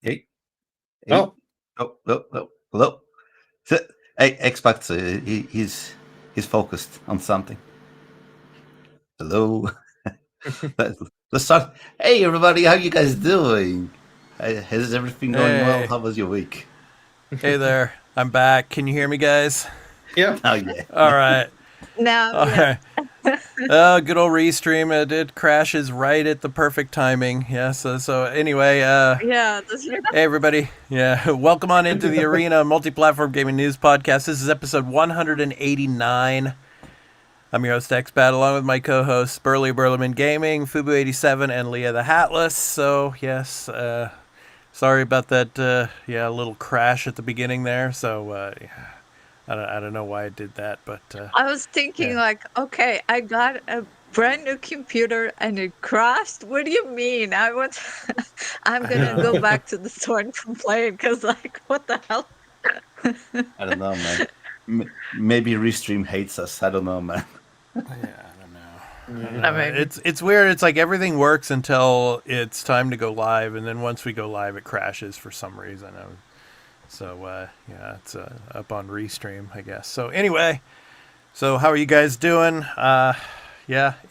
Hey, Oh. hello. So, hey, Xbox, he's focused on something. Hello. Let's start. Hey, everybody, how you guys doing? Is everything going well? Hey. How was your week? Hey there, I'm back. Can you hear me, guys? Yeah. Oh, yeah. All right. No, All right. Good old restream. It crashes right at the perfect timing. Yeah. So anyway. yeah. Hey everybody. Yeah. Welcome on into the Arena Multiplatform Gaming News Podcast. This is episode 189. I'm your host X-Bat, along with my co-hosts Burley Burleman Gaming, Fubu87, and Leah the Hatless. So yes. Sorry about that, little crash at the beginning there. So, I don't know why I did that, but... I was thinking okay, I got a brand new computer and it crashed? What do you mean? I'm going to go back to the store and complain, because, what the hell? I don't know, man. Maybe Restream hates us. I don't know, man. Yeah, I don't know. I mean, it's weird. It's like everything works until it's time to go live, and then once we go live, it crashes for some reason. So it's up on Restream, I guess. So anyway, so how are you guys doing?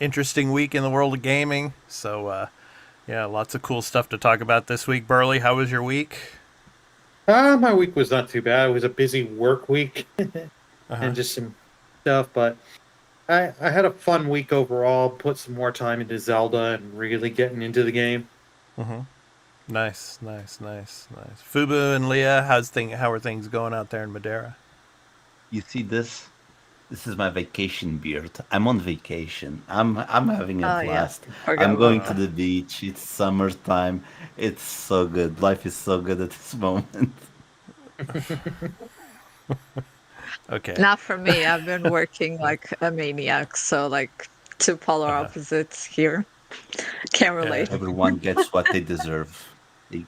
Interesting week in the world of gaming. So lots of cool stuff to talk about this week. Burley, how was your week? My week was not too bad. It was a busy work week and just some stuff, but I had a fun week overall. Put some more time into Zelda and really getting into the game. Mm-hmm. Nice. Fubu and Leah, how are things going out there in Madeira? You see this? This is my vacation beard. I'm on vacation. I'm having a blast. I'm going to the beach. It's summertime. It's so good. Life is so good at this moment. Okay. Not for me. I've been working like a maniac, so two polar opposites here. Can't relate. Everyone gets what they deserve.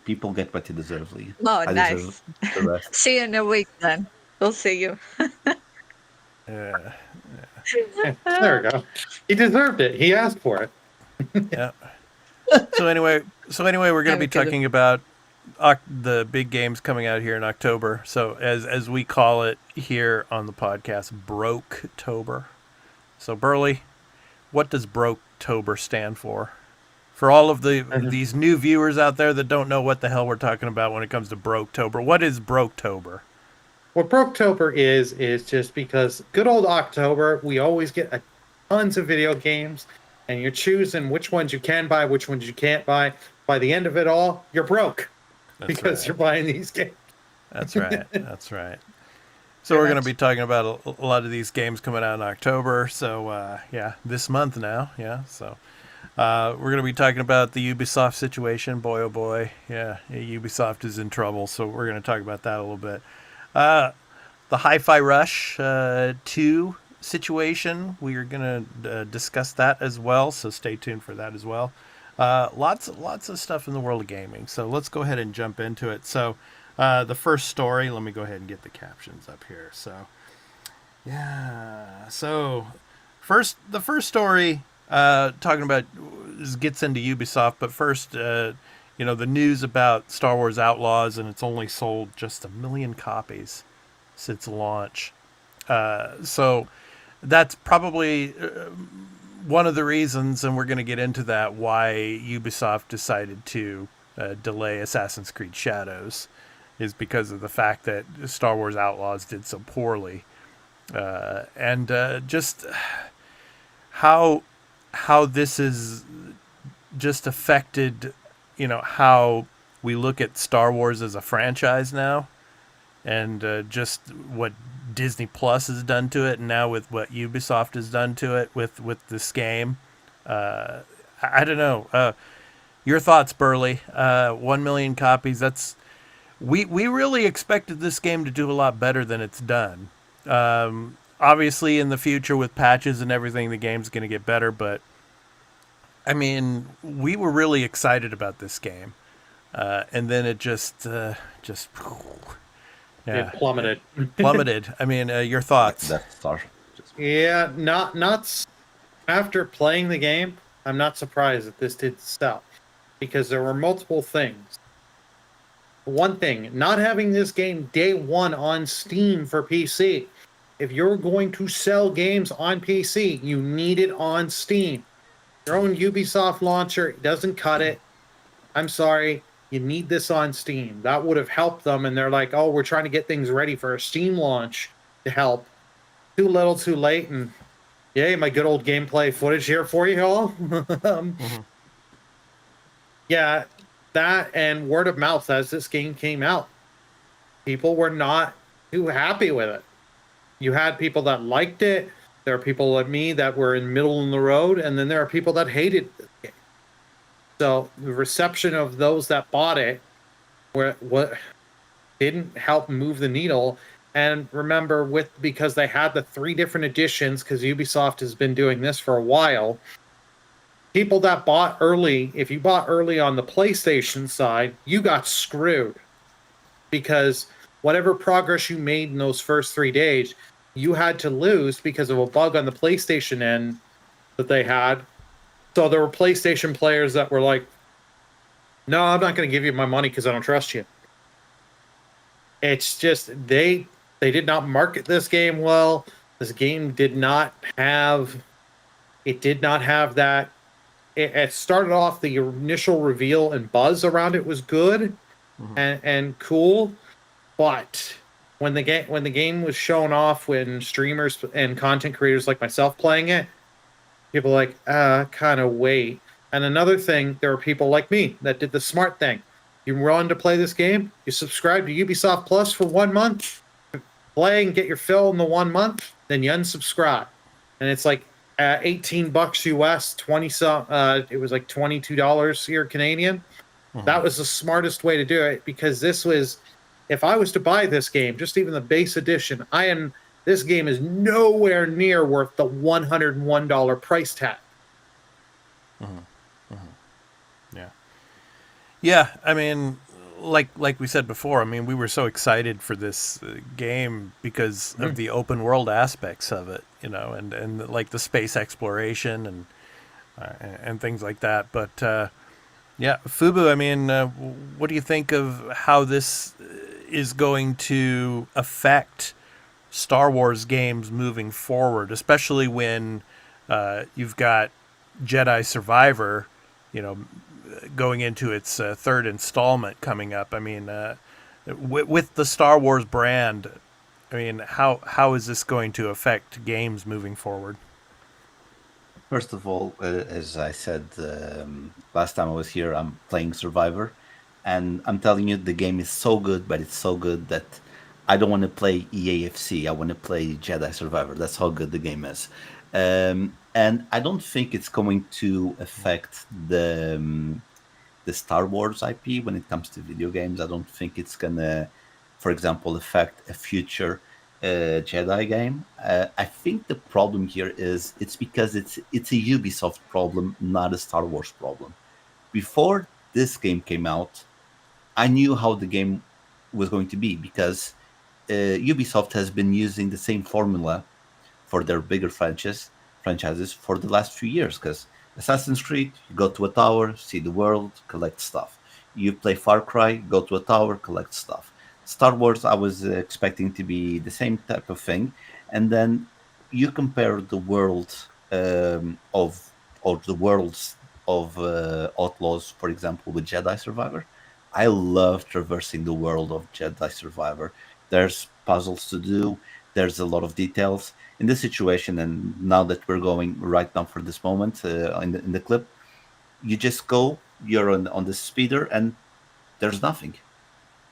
People get what they deserve, Lee. Oh, I nice. deserve the rest. See you in a week then. We'll see you. There we go. He deserved it. He asked for it. Yeah. So anyway, we're going to be talking about the big games coming out here in October. So as we call it here on the podcast, Broketober. So Burley, what does Broketober stand for? For all of these new viewers out there that don't know what the hell we're talking about when it comes to Broketober, what is Broketober? What Broketober is just because good old October, we always get tons of video games, and you're choosing which ones you can buy, which ones you can't buy. By the end of it all, you're broke because you're buying these games. That's right. So we're going to be talking about a lot of these games coming out in October. So, this month now. Yeah, so we're going to be talking about the Ubisoft situation. Boy, oh boy. Yeah, Ubisoft is in trouble, so we're going to talk about that a little bit. The Hi-Fi Rush 2 situation, we are going to discuss that as well, so stay tuned for that as well. Lots of stuff in the world of gaming, so let's go ahead and jump into it. So the first story, let me go ahead and get the captions up here. So the first story talking about gets into Ubisoft, but first the news about Star Wars Outlaws, and it's only sold just 1 million copies since launch. So that's probably one of the reasons, and we're going to get into that, why Ubisoft decided to delay Assassin's Creed Shadows is because of the fact that Star Wars Outlaws did so poorly. And just how this is just affected, how we look at Star Wars as a franchise now, and just what Disney Plus has done to it, and now with what Ubisoft has done to it with this game. I don't know. Your thoughts, Burley? 1 million copies. That's we really expected this game to do a lot better than it's done. Obviously, in the future with patches and everything, the game's going to get better. But I mean, we were really excited about this game, and then it just. Yeah. It plummeted. Plummeted. I mean, your thoughts? Death Star. Yeah, not after playing the game, I'm not surprised that this did sell, because there were multiple things. One thing, not having this game day one on Steam for PC. If you're going to sell games on PC, you need it on Steam. Your own Ubisoft launcher doesn't cut it. I'm sorry. You need this on Steam. That would have helped them, and they're like, oh, we're trying to get things ready for a Steam launch to help. Too little, too late, and yay, my good old gameplay footage here for you all. Yeah, that and word of mouth as this game came out. People were not too happy with it. You had people that liked it. There are people like me that were in middle in the road, and then there are people that hated this game. So the reception of those that bought it what didn't help move the needle. And remember, because they had the 3 different editions, because Ubisoft has been doing this for a while, people that bought early, if you bought early on the PlayStation side, you got screwed. Because whatever progress you made in those first 3 days, you had to lose because of a bug on the PlayStation end that they had. So there were PlayStation players that were like, no, I'm not going to give you my money because I don't trust you. It's just they did not market this game well. This game did not have that. It started off, the initial reveal and buzz around it was good and cool, but when the game was shown off, when streamers and content creators like myself playing it, people were like, kind of wait. And another thing, there are people like me that did the smart thing. You run to play this game, you subscribe to Ubisoft Plus for 1 month, play and get your fill in the 1 month, then you unsubscribe. And it's like $18 US, 20 some, it was like $22 here Canadian. That was the smartest way to do it, because this was, if I was to buy this game, just even the base edition, this game is nowhere near worth the $101 price tag. Yeah, I mean, like we said before, I mean, we were so excited for this game because of the open world aspects of it, and like the space exploration and things like that. But yeah, Fubu, I mean, what do you think of how this is going to affect Star Wars games moving forward, especially when you've got Jedi Survivor, going into its 3rd installment coming up? I mean, with the Star Wars brand, I mean, how is this going to affect games moving forward? First of all, as I said last time I was here, I'm playing Survivor, and I'm telling you, the game is so good, but it's so good that I don't want to play EAFC. I want to play Jedi Survivor. That's how good the game is. And I don't think it's going to affect the Star Wars IP when it comes to video games. I don't think it's gonna, for example, affect a future Jedi game. I think the problem here is it's because it's a Ubisoft problem, not a Star Wars problem. Before this game came out, I knew how the game was going to be, because Ubisoft has been using the same formula for their bigger franchises for the last few years. Because Assassin's Creed, you go to a tower, see the world, collect stuff. You play Far Cry, go to a tower, collect stuff. Star Wars, I was expecting to be the same type of thing. And then you compare the world of the worlds of Outlaws, for example, with Jedi Survivor. I love traversing the world of Jedi Survivor. There's puzzles to do. There's a lot of details in this situation, and now that we're going right now for this moment in the clip, you just go. You're on the speeder, and there's nothing.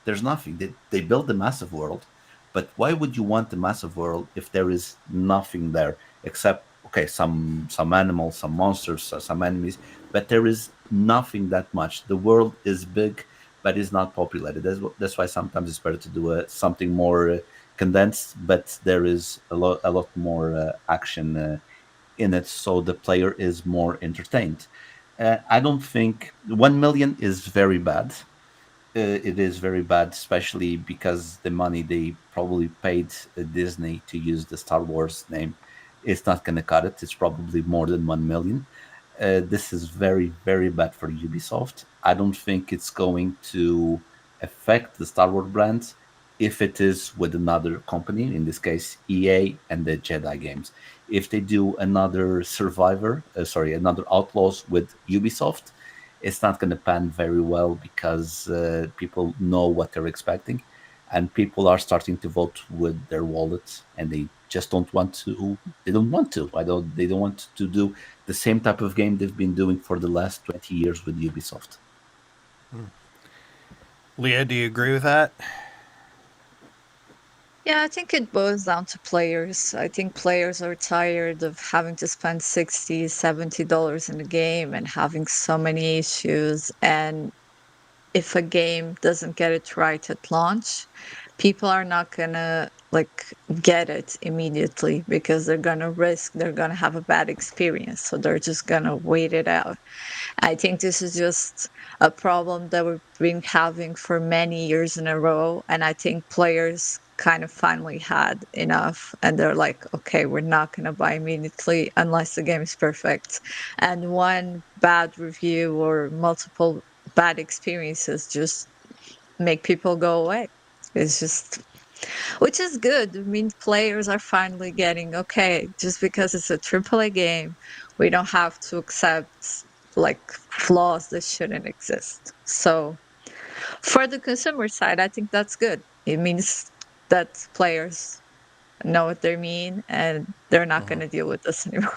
There's nothing. They built a massive world, but why would you want a massive world if there is nothing there except okay, some animals, some monsters, some enemies, but there is nothing that much. The world is big, but it's not populated. That's why sometimes it's better to do something more condensed, but there is a lot more action in it, so the player is more entertained. I don't think 1 million is very bad. It is very bad, especially because the money they probably paid Disney to use the Star Wars name, it's not going to cut it. It's probably more than 1 million. This is very, very bad for Ubisoft. I don't think it's going to affect the Star Wars brand if it is with another company, in this case EA and the Jedi games. If they do another another Outlaws with Ubisoft, it's not going to pan very well because people know what they're expecting, and people are starting to vote with their wallets, and they just don't want to. They don't want to. They don't want to do the same type of game they've been doing for the last 20 years with Ubisoft. Leah, do you agree with that? Yeah, I think it boils down to players. I think players are tired of having to spend $60, $70 in a game and having so many issues. And if a game doesn't get it right at launch, people are not gonna like get it immediately because they're gonna have a bad experience. So they're just gonna wait it out. I think this is just a problem that we've been having for many years in a row. And I think players kind of finally had enough and they're like, okay, we're not going to buy immediately unless the game is perfect. And one bad review or multiple bad experiences just make people go away. It's just, which is good. I mean, players are finally getting, okay, just because it's a AAA game, we don't have to accept like flaws that shouldn't exist. So for the consumer side, I think that's good. It means that players know what they mean and they're not going to deal with this anymore.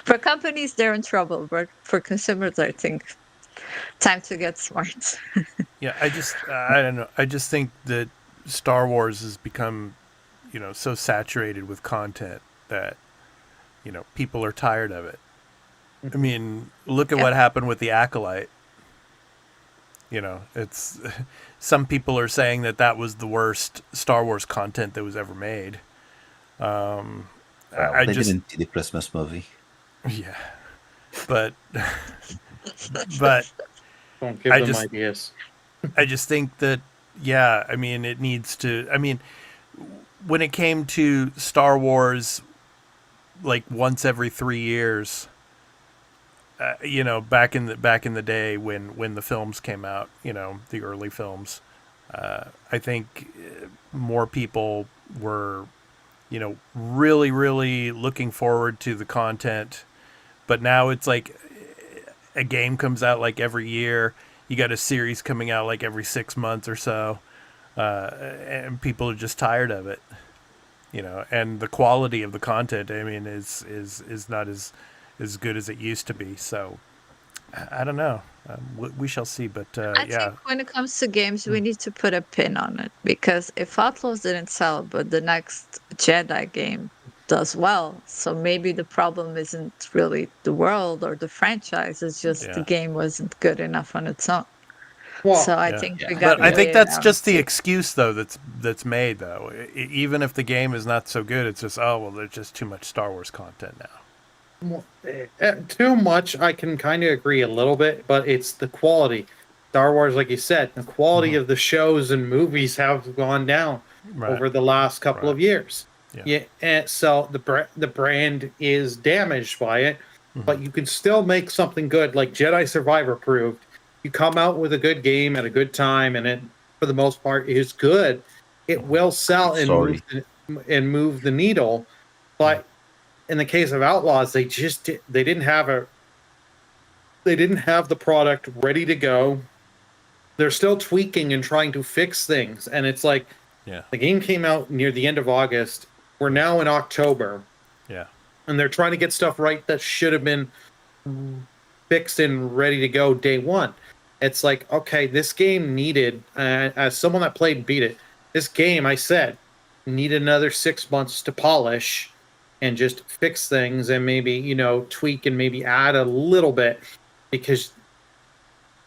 For companies, they're in trouble, but for consumers, I think time to get smart. Yeah, I don't know. I just think that Star Wars has become, so saturated with content that, people are tired of it. I mean, look at what happened with the Acolyte. It's some people are saying that was the worst Star Wars content that was ever made. They didn't see the Christmas movie. Yeah, but don't give them ideas. I just think that I mean, it needs to. I mean, when it came to Star Wars, like once every 3 years. Back in the day when the films came out, the early films, I think more people were, really, really looking forward to the content. But now it's like a game comes out like every year. You got a series coming out like every 6 months or so, and people are just tired of it. And the quality of the content, I mean, is not as good as it used to be. So I don't know. We shall see. But I think when it comes to games, we need to put a pin on it, because if Outlaws didn't sell, but the next Jedi game does well, so maybe the problem isn't really the world or the franchise. It's just the game wasn't good enough on its own. Well, so I think we got. But I think that's just the excuse, though. That's made, though. Even if the game is not so good, it's just there's just too much Star Wars content now. Too much, I can kind of agree a little bit, but it's the quality. Star Wars, like you said, the quality of the shows and movies have gone down over the last couple of years. Yeah, and so the brand is damaged by it, but you can still make something good, like Jedi Survivor proved. You come out with a good game at a good time, and it, for the most part, is good. It will sell and move the needle, but in the case of Outlaws, they didn't have the product ready to go. They're still tweaking and trying to fix things, and it's like, the game came out near the end of August. We're now in October. Yeah. And they're trying to get stuff right that should have been fixed and ready to go day one. It's like, okay, this game needed, as someone that played and beat it, this game, I said, needed another 6 months to polish and just fix things and maybe, you know, tweak and maybe add a little bit, because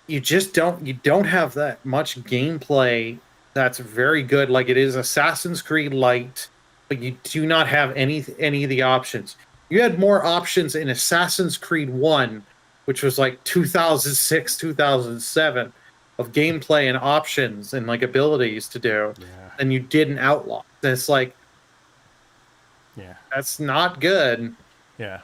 you don't have that much gameplay that's very good. Like, it is Assassin's Creed Light, but you do not have any of the options. You had more options in Assassin's Creed 1, which was like 2006, 2007, of gameplay and options and like abilities to do, than you did in Outlaw. It's like, that's not good. Yeah.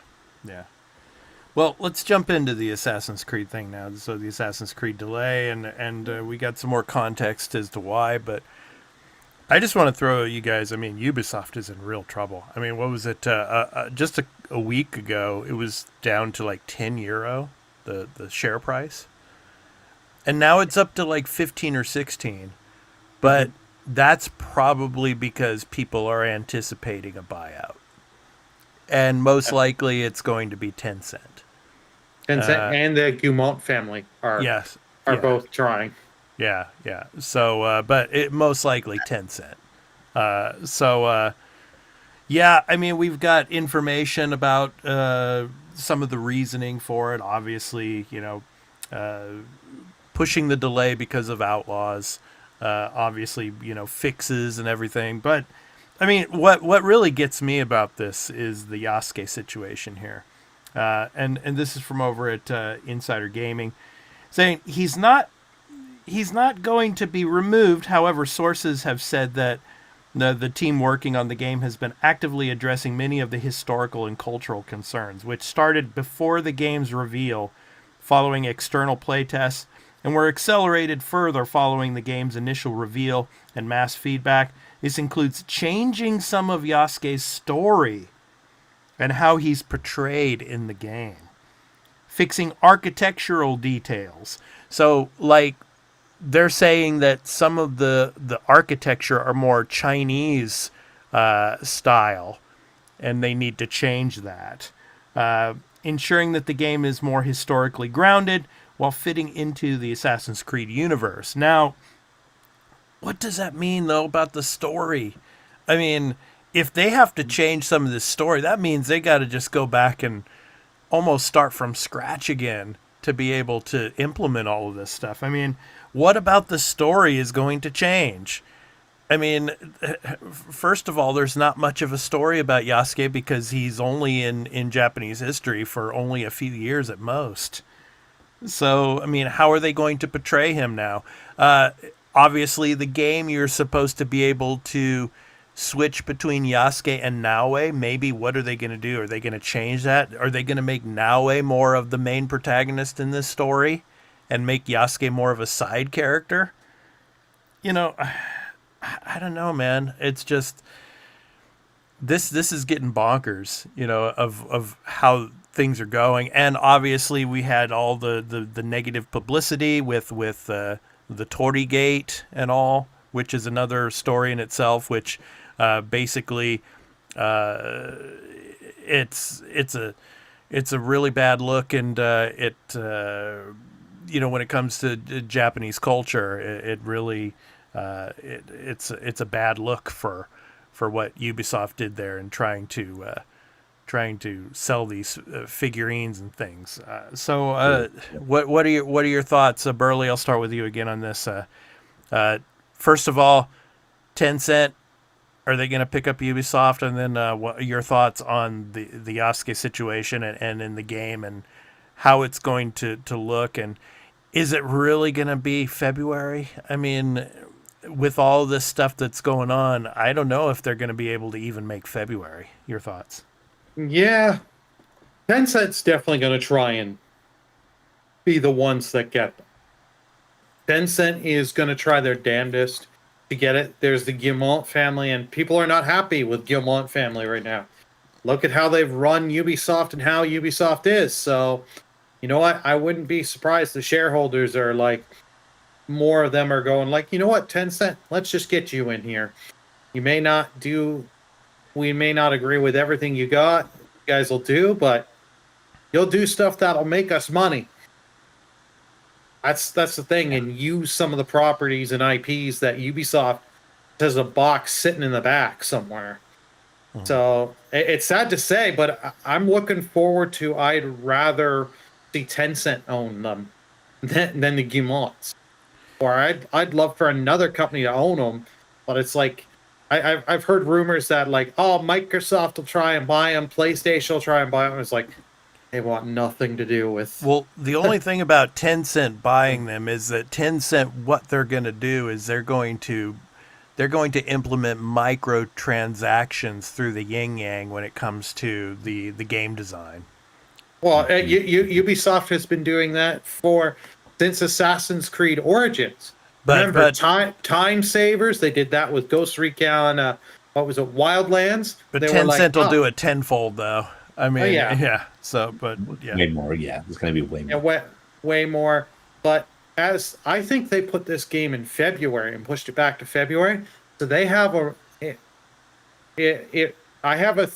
Well, let's jump into the Assassin's Creed thing now. So the Assassin's Creed delay, and we got some more context as to why, but I just want to throw you guys, I mean, Ubisoft is in real trouble. I mean, what was it? Just a week ago, it was down to like €10, the share price. And now it's up to like 15 or 16. But that's probably because people are anticipating a buyout. And most likely it's going to be TENCENT. TENCENT and the Guillemot family are both trying. Yeah. So, but it most likely TENCENT. I mean, we've got information about some of the reasoning for it. Obviously, you know, pushing the delay because of Outlaws. Obviously, you know, fixes and everything. But, I mean, what really gets me about this is the Yasuke situation here. And this is from over at Insider Gaming, saying he's not going to be removed. However, sources have said that the team working on the game has been actively addressing many of the historical and cultural concerns, which started before the game's reveal, following external playtests, and were accelerated further following the game's initial reveal and mass feedback. This includes changing some of Yasuke's story and how he's portrayed in the game, fixing architectural details. So, like, they're saying that some of the architecture are more Chinese style, and they need to change that. Ensuring that the game is more historically grounded while fitting into the Assassin's Creed universe. Now, what does that mean, though, about the story? I mean, if they have to change some of this story, that means they got to just go back and almost start from scratch again to be able to implement all of this stuff. I mean, what about the story is going to change? I mean, first of all, there's not much of a story about Yasuke because he's only in Japanese history for only a few years at most. So, I mean, how are they going to portray him now? Obviously, the game, you're supposed to be able to switch between Yasuke and Naoe. Maybe what are they going to do? Are they going to change that? Are they going to make Naoe more of the main protagonist in this story and make Yasuke more of a side character? You know, I don't know, man. It's just this is getting bonkers, you know, of how things are going. And obviously we had all the negative publicity with the Tori Gate and all, which is another story in itself, which basically it's a really bad look, and it you know, when it comes to Japanese culture, it really it's a bad look for what Ubisoft did there in trying to sell these figurines and things. What are your thoughts, Burley? I'll start with you again on this. First of all, Tencent, are they going to pick up Ubisoft? And then what are your thoughts on the Yasuke situation and in the game and how it's going to look? And is it really going to be February? I mean, with all this stuff that's going on, I don't know if they're going to be able to even make February. Your thoughts? Yeah. Tencent's definitely going to try and be the ones that get them. Tencent is going to try their damnedest to get it. There's the Guillemot family, and people are not happy with Guillemot family right now. look at how they've run Ubisoft and how Ubisoft is. So, you know what? I wouldn't be surprised the shareholders are like, more of them are going like, you know what, Tencent, let's just get you in here. You may not do, we may not agree with everything you guys will do, but you'll do stuff that'll make us money. That's the thing, and use some of the properties and IPs that Ubisoft has a box sitting in the back somewhere. So it's sad to say, but I'm looking forward to. I'd rather see Tencent own them than the Guillemots, or I'd love for another company to own them. But it's like I've heard rumors that like, oh, Microsoft will try and buy them, PlayStation will try and buy them. It's like they want nothing to do with. Well, the only thing about Tencent buying them is that Tencent, what they're going to do is they're going to implement microtransactions through the yin yang when it comes to the game design. Well, Ubisoft has been doing that since Assassin's Creed Origins. Remember, time savers? They did that with Ghost Recon. What was it, Wildlands? But Tencent will do it tenfold, though. I mean, yeah. So, but yeah, way more. Yeah, it's going to be way more. Yeah, way more. But as I think they put this game in February and pushed it back to February, so they have I have a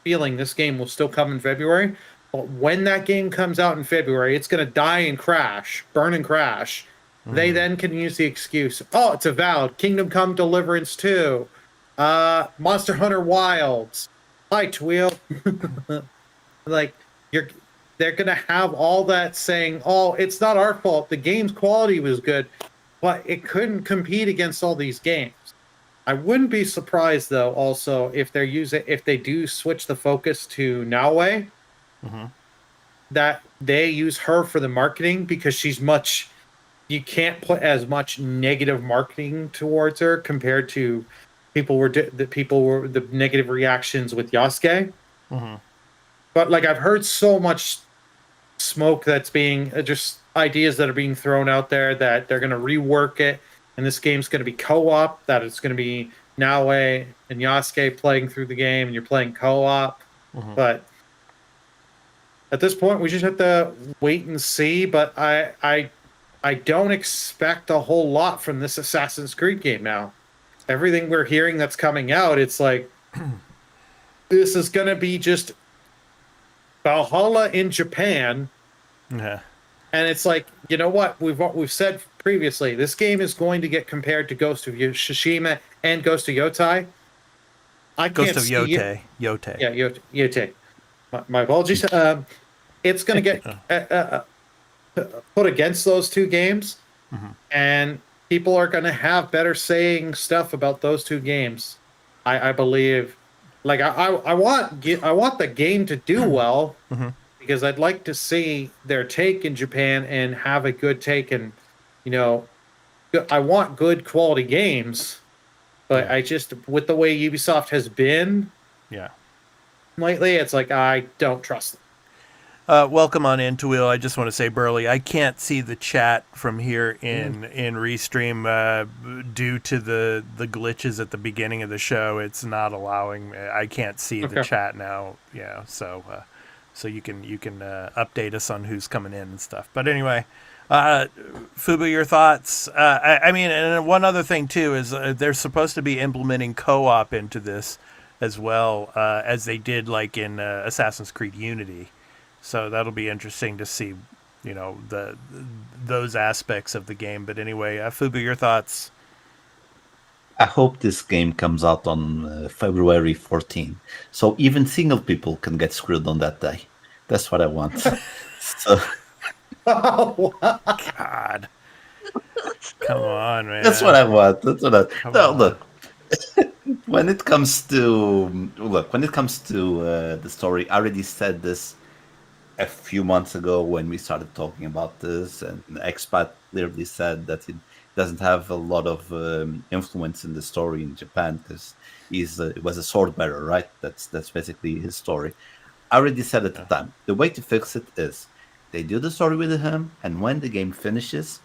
feeling this game will still come in February. But when that game comes out in February, it's going to die and crash, burn and crash. They then can use the excuse, oh, it's Avowed, Kingdom Come Deliverance 2, Monster Hunter Wilds, hi, Tweel. Like, they're going to have all that saying, oh, it's not our fault. The game's quality was good, but it couldn't compete against all these games. I wouldn't be surprised, though, also, if they do switch the focus to Naoe, that they use her for the marketing, because you can't put as much negative marketing towards her compared to the negative reactions with Yasuke. But like, I've heard so much smoke that's being just ideas that are being thrown out there that they're going to rework it, and this game's going to be co-op, that it's going to be Naoe and Yasuke playing through the game and you're playing co-op. But at this point, we just have to wait and see. But I don't expect a whole lot from this Assassin's Creed game now. Everything we're hearing that's coming out, it's like this is going to be just Valhalla in Japan. Yeah. And it's like, you know what? We've said previously, this game is going to get compared to Ghost of Tsushima and Ghost of Yotai. Ghost of Yote. Yote. Yeah, Yote. My apologies. It's going to get put against those two games, and people are going to have better saying stuff about those two games. I believe. Like I want the game to do well, because I'd like to see their take in Japan and have a good take, and I want good quality games. But I just, with the way Ubisoft has been, lately, it's like I don't trust them. Welcome on in, Tweel. I just want to say, Burley, I can't see the chat from here in Restream due to the glitches at the beginning of the show. It's not allowing. I can't see the chat now. Yeah, so you can update us on who's coming in and stuff. But anyway, Fubu, your thoughts? I mean, and one other thing too is they're supposed to be implementing co-op into this as well, as they did like in Assassin's Creed Unity. So that'll be interesting to see, those aspects of the game. But anyway, Fubu, your thoughts? I hope this game comes out on February 14th, so even single people can get screwed on that day. That's what I want. So, God, come on, man. That's what I want. Look. When it comes to the story, I already said this a few months ago when we started talking about this, and Expat clearly said that it doesn't have a lot of influence in the story in Japan because it was a sword bearer, right? That's basically his story. I already said at the time, the way to fix it is they do the story with him, and when the game finishes,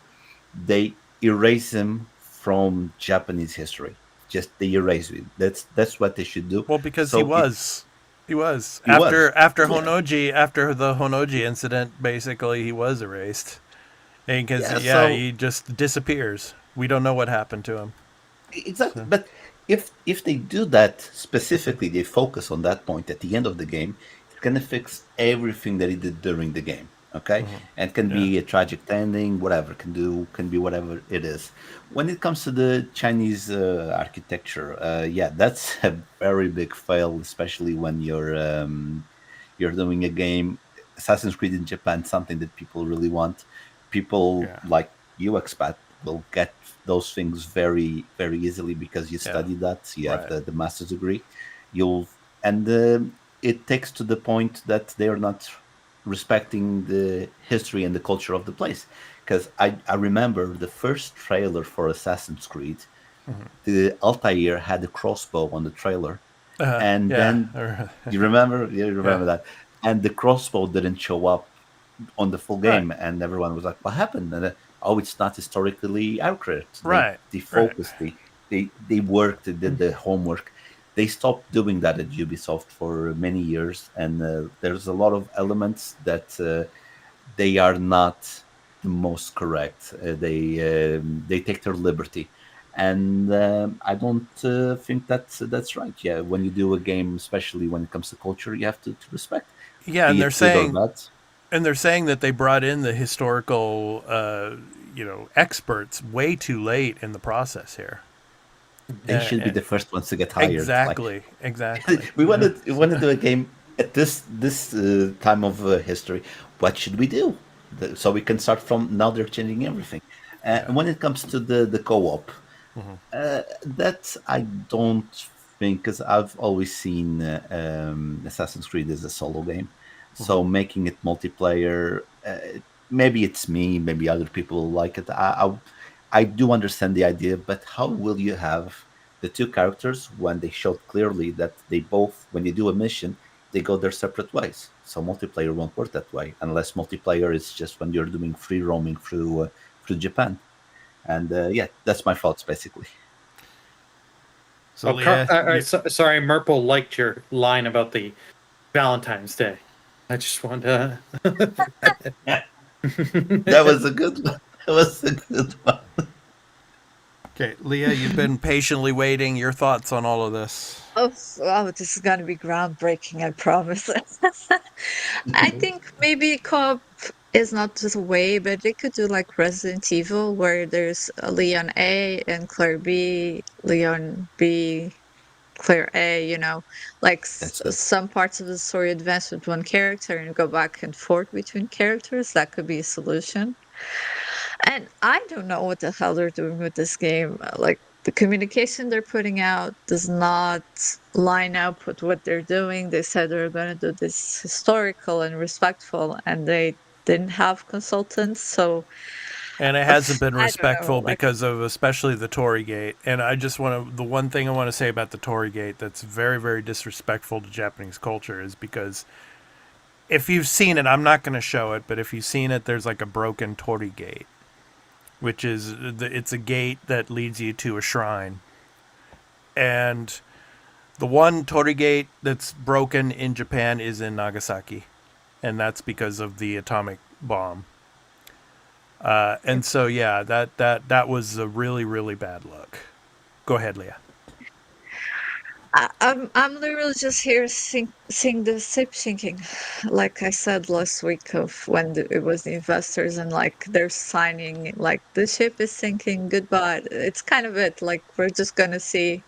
they erase him from Japanese history. Just they erase it. That's what they should do. Well, because he was. He was. He was. After Yeah. Honoji, after the Honoji incident, basically he was erased. Because Yeah. yeah, So he just disappears. We don't know what happened to him. exactly. So But if they do that specifically, they focus on that point at the end of the game, it's gonna fix everything that he did during the game. Okay, and it can yeah, be a tragic ending, whatever can be whatever it is. When it comes to the Chinese architecture, yeah, that's a very big fail, especially when you're doing a game. Assassin's Creed in Japan, something that people really want. People yeah, like you, expat, will get those things very, very easily because you yeah. study that. You have Right. the master's degree. You'll and it takes to the point that they are not respecting the history and the culture of the place. Because I remember the first trailer for Assassin's Creed, the Altair had a crossbow on the trailer, and Yeah. then you remember, you Yeah. remember that, and the crossbow didn't show up on the full Right. game, and everyone was like, "What happened?" And oh, it's not historically accurate. Right. They Right. focused, they worked, they did the homework. They stopped doing that at Ubisoft for many years, and there's a lot of elements that they are not the most correct. They take their liberty, and I don't think that's right. Yeah, when you do a game, especially when it comes to culture, you have to respect, Yeah, be it good or bad. and they're saying that they brought in the historical, experts way too late in the process here. They should be Uh, the first ones to get hired. Like exactly. Exactly. we want to do a game at this time of history. What should we do? So we can start from now. They're changing everything. Yeah. And when it comes to the co-op, that I don't think, because I've always seen Assassin's Creed as a solo game. So making it multiplayer, maybe it's me, maybe other people like it. I do understand the idea, but how will you have the two characters when they showed clearly that they both, when they do a mission, they go their separate ways? So multiplayer won't work that way unless multiplayer is just when you're doing free roaming through Japan. And yeah, that's my thoughts basically. So Leah, sorry, Merple liked your line about the Valentine's Day. I just wanted to. That was a good one. That was a good one. okay, Leah, you've been patiently waiting. Your thoughts on all of this? Oh, this is gonna be groundbreaking, I promise. I think maybe co-op is not the way, but they could do like Resident Evil, where there's Leon A and Claire B, Leon B, Claire A, like That's good. some parts of the story advance with one character and go back and forth between characters. That could be a solution. And I don't know what the hell they're doing with this game. Like, the communication they're putting out does not line up with what they're doing. They said they were going to do this historical and respectful, and they didn't have consultants. So And it hasn't been I don't know. respectful Like, because of especially the Tory Gate. And I just want to, the one thing I want to say about the Tory Gate that's very, very disrespectful to Japanese culture is because if you've seen it, I'm not going to show it, but if you've seen it, there's like a broken Tory Gate, which is, it's a gate that leads you to a shrine. And the one Tory Gate that's broken in Japan is in Nagasaki. And that's because of the atomic bomb. And so, yeah, that was a really, really bad look. Go ahead, Leah. I'm literally just here seeing the ship sinking, like I said last week of when it was the investors and like they're signing like the ship is sinking, goodbye. It's kind of it. Like we're just gonna see,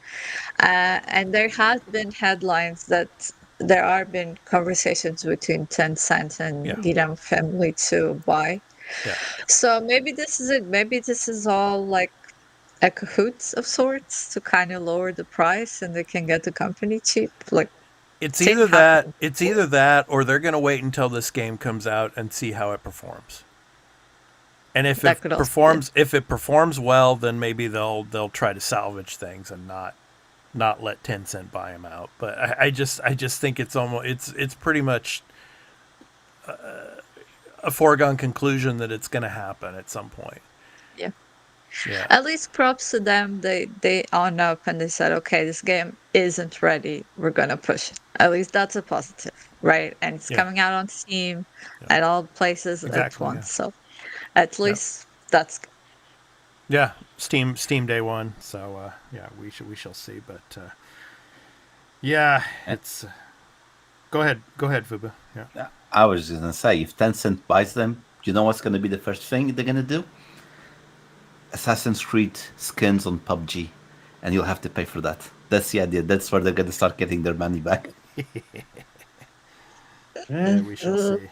and there has been headlines that there are been conversations between Tencent and Yeah. Giram family to buy. Yeah. So maybe this is it. Maybe this is all like a cahoots of sorts to kind of lower the price and they can get the company cheap. Like It's same either that, happened it's before. either that, or they're going to wait until this game comes out and see how it performs. And if That it could also be. performs well, then maybe they'll try to salvage things and not let Tencent buy them out. But I just think it's almost it's pretty much a foregone conclusion that it's going to happen at some point. Yeah. Yeah. At least props to them. They own up and they said, okay, this game isn't ready. We're gonna push it. At least that's a positive, right? And it's Yeah. coming out on Steam Yeah. at all places at Exactly. once. Yeah. So at least that's good. Yeah. Steam day one. So yeah, we shall see. But yeah, it's. Go ahead, Fubu. Yeah. I was just gonna say, if Tencent buys them, you know what's gonna be the first thing they're gonna do? Assassin's Creed skins on PUBG, and you'll have to pay for that. That's the idea. That's where they're gonna start getting their money back. Yeah, we shall see.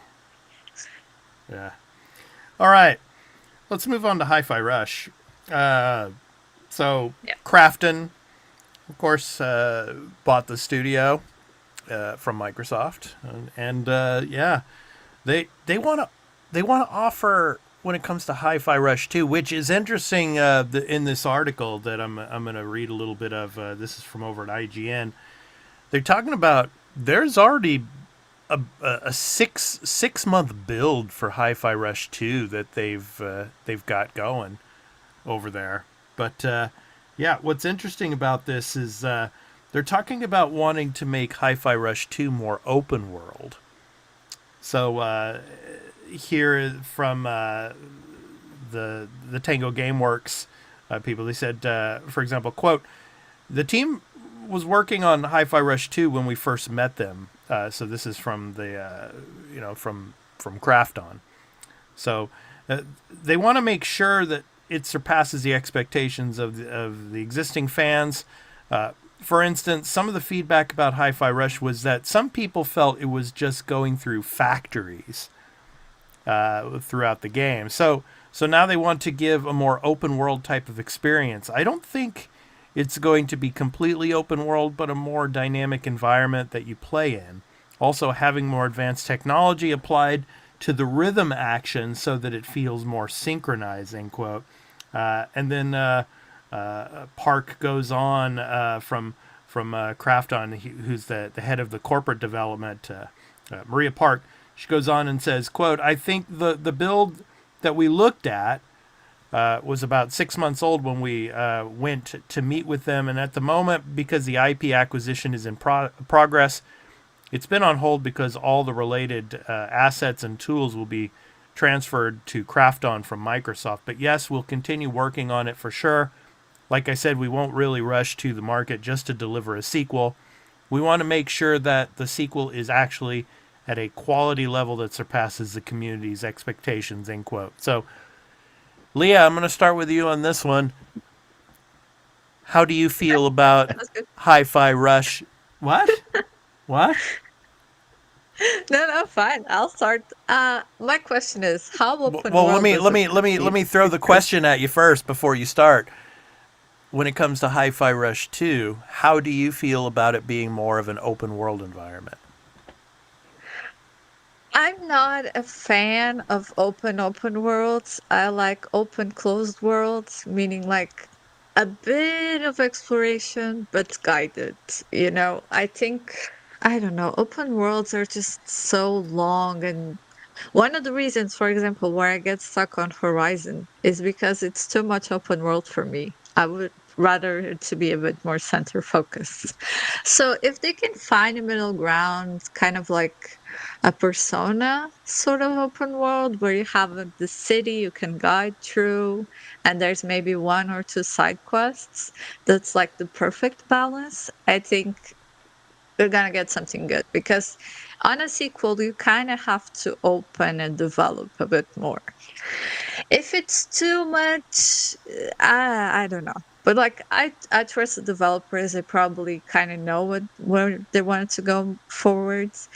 Yeah. All right. Let's move on to Hi-Fi Rush. So Yeah. Krafton, of course, bought the studio from Microsoft, and yeah, they want to offer when it comes to Hi-Fi Rush 2, which is interesting. In this article that I'm going to read a little bit of, this is from over at IGN. They're talking about there's already a six month build for Hi-Fi Rush 2 that they've got going over there. But yeah, what's interesting about this is they're talking about wanting to make Hi-Fi Rush 2 more open world. So here from the Tango Gameworks people, they said, for example, quote, the team was working on Hi-Fi Rush 2 when we first met them. So this is from the from Krafton. So they want to make sure that it surpasses the expectations of the existing fans. For instance, some of the feedback about Hi-Fi Rush was that some people felt it was just going through factories throughout the game. So now they want to give a more open world type of experience. I don't think it's going to be completely open world, but a more dynamic environment that you play in. Also having more advanced technology applied to the rhythm action so that it feels more synchronizing, quote. And then Park goes on from Krafton, who's the head of the corporate development, Maria Park. She goes on and says, quote, I think the build that we looked at was about 6 months old when we went to meet with them. And at the moment, because the IP acquisition is in progress, it's been on hold because all the related assets and tools will be transferred to Krafton from Microsoft. But yes, we'll continue working on it for sure. Like I said, we won't really rush to the market just to deliver a sequel. We want to make sure that the sequel is actually at a quality level that surpasses the community's expectations, end quote. So, Leah, I'm going to start with you on this one. How do you feel about Hi-Fi Rush? What? What? No, fine. I'll start. My question is, how open well, world let me throw the question at you first before you start. When it comes to Hi-Fi Rush 2, how do you feel about it being more of an open world environment? I'm not a fan of open worlds. I like open closed worlds, meaning like a bit of exploration but guided. I think I don't know, open worlds are just so long, and one of the reasons, for example, where I get stuck on Horizon is because it's too much open world for me. I would rather it to be a bit more center focused. So if they can find a middle ground, kind of like a Persona sort of open world where you have the city you can guide through, and there's maybe one or two side quests, that's like the perfect balance. I think they're gonna get something good, because on a sequel you kind of have to open and develop a bit more. If it's too much, I don't know. But like I trust the developers. They probably kind of know where they wanted to go forwards,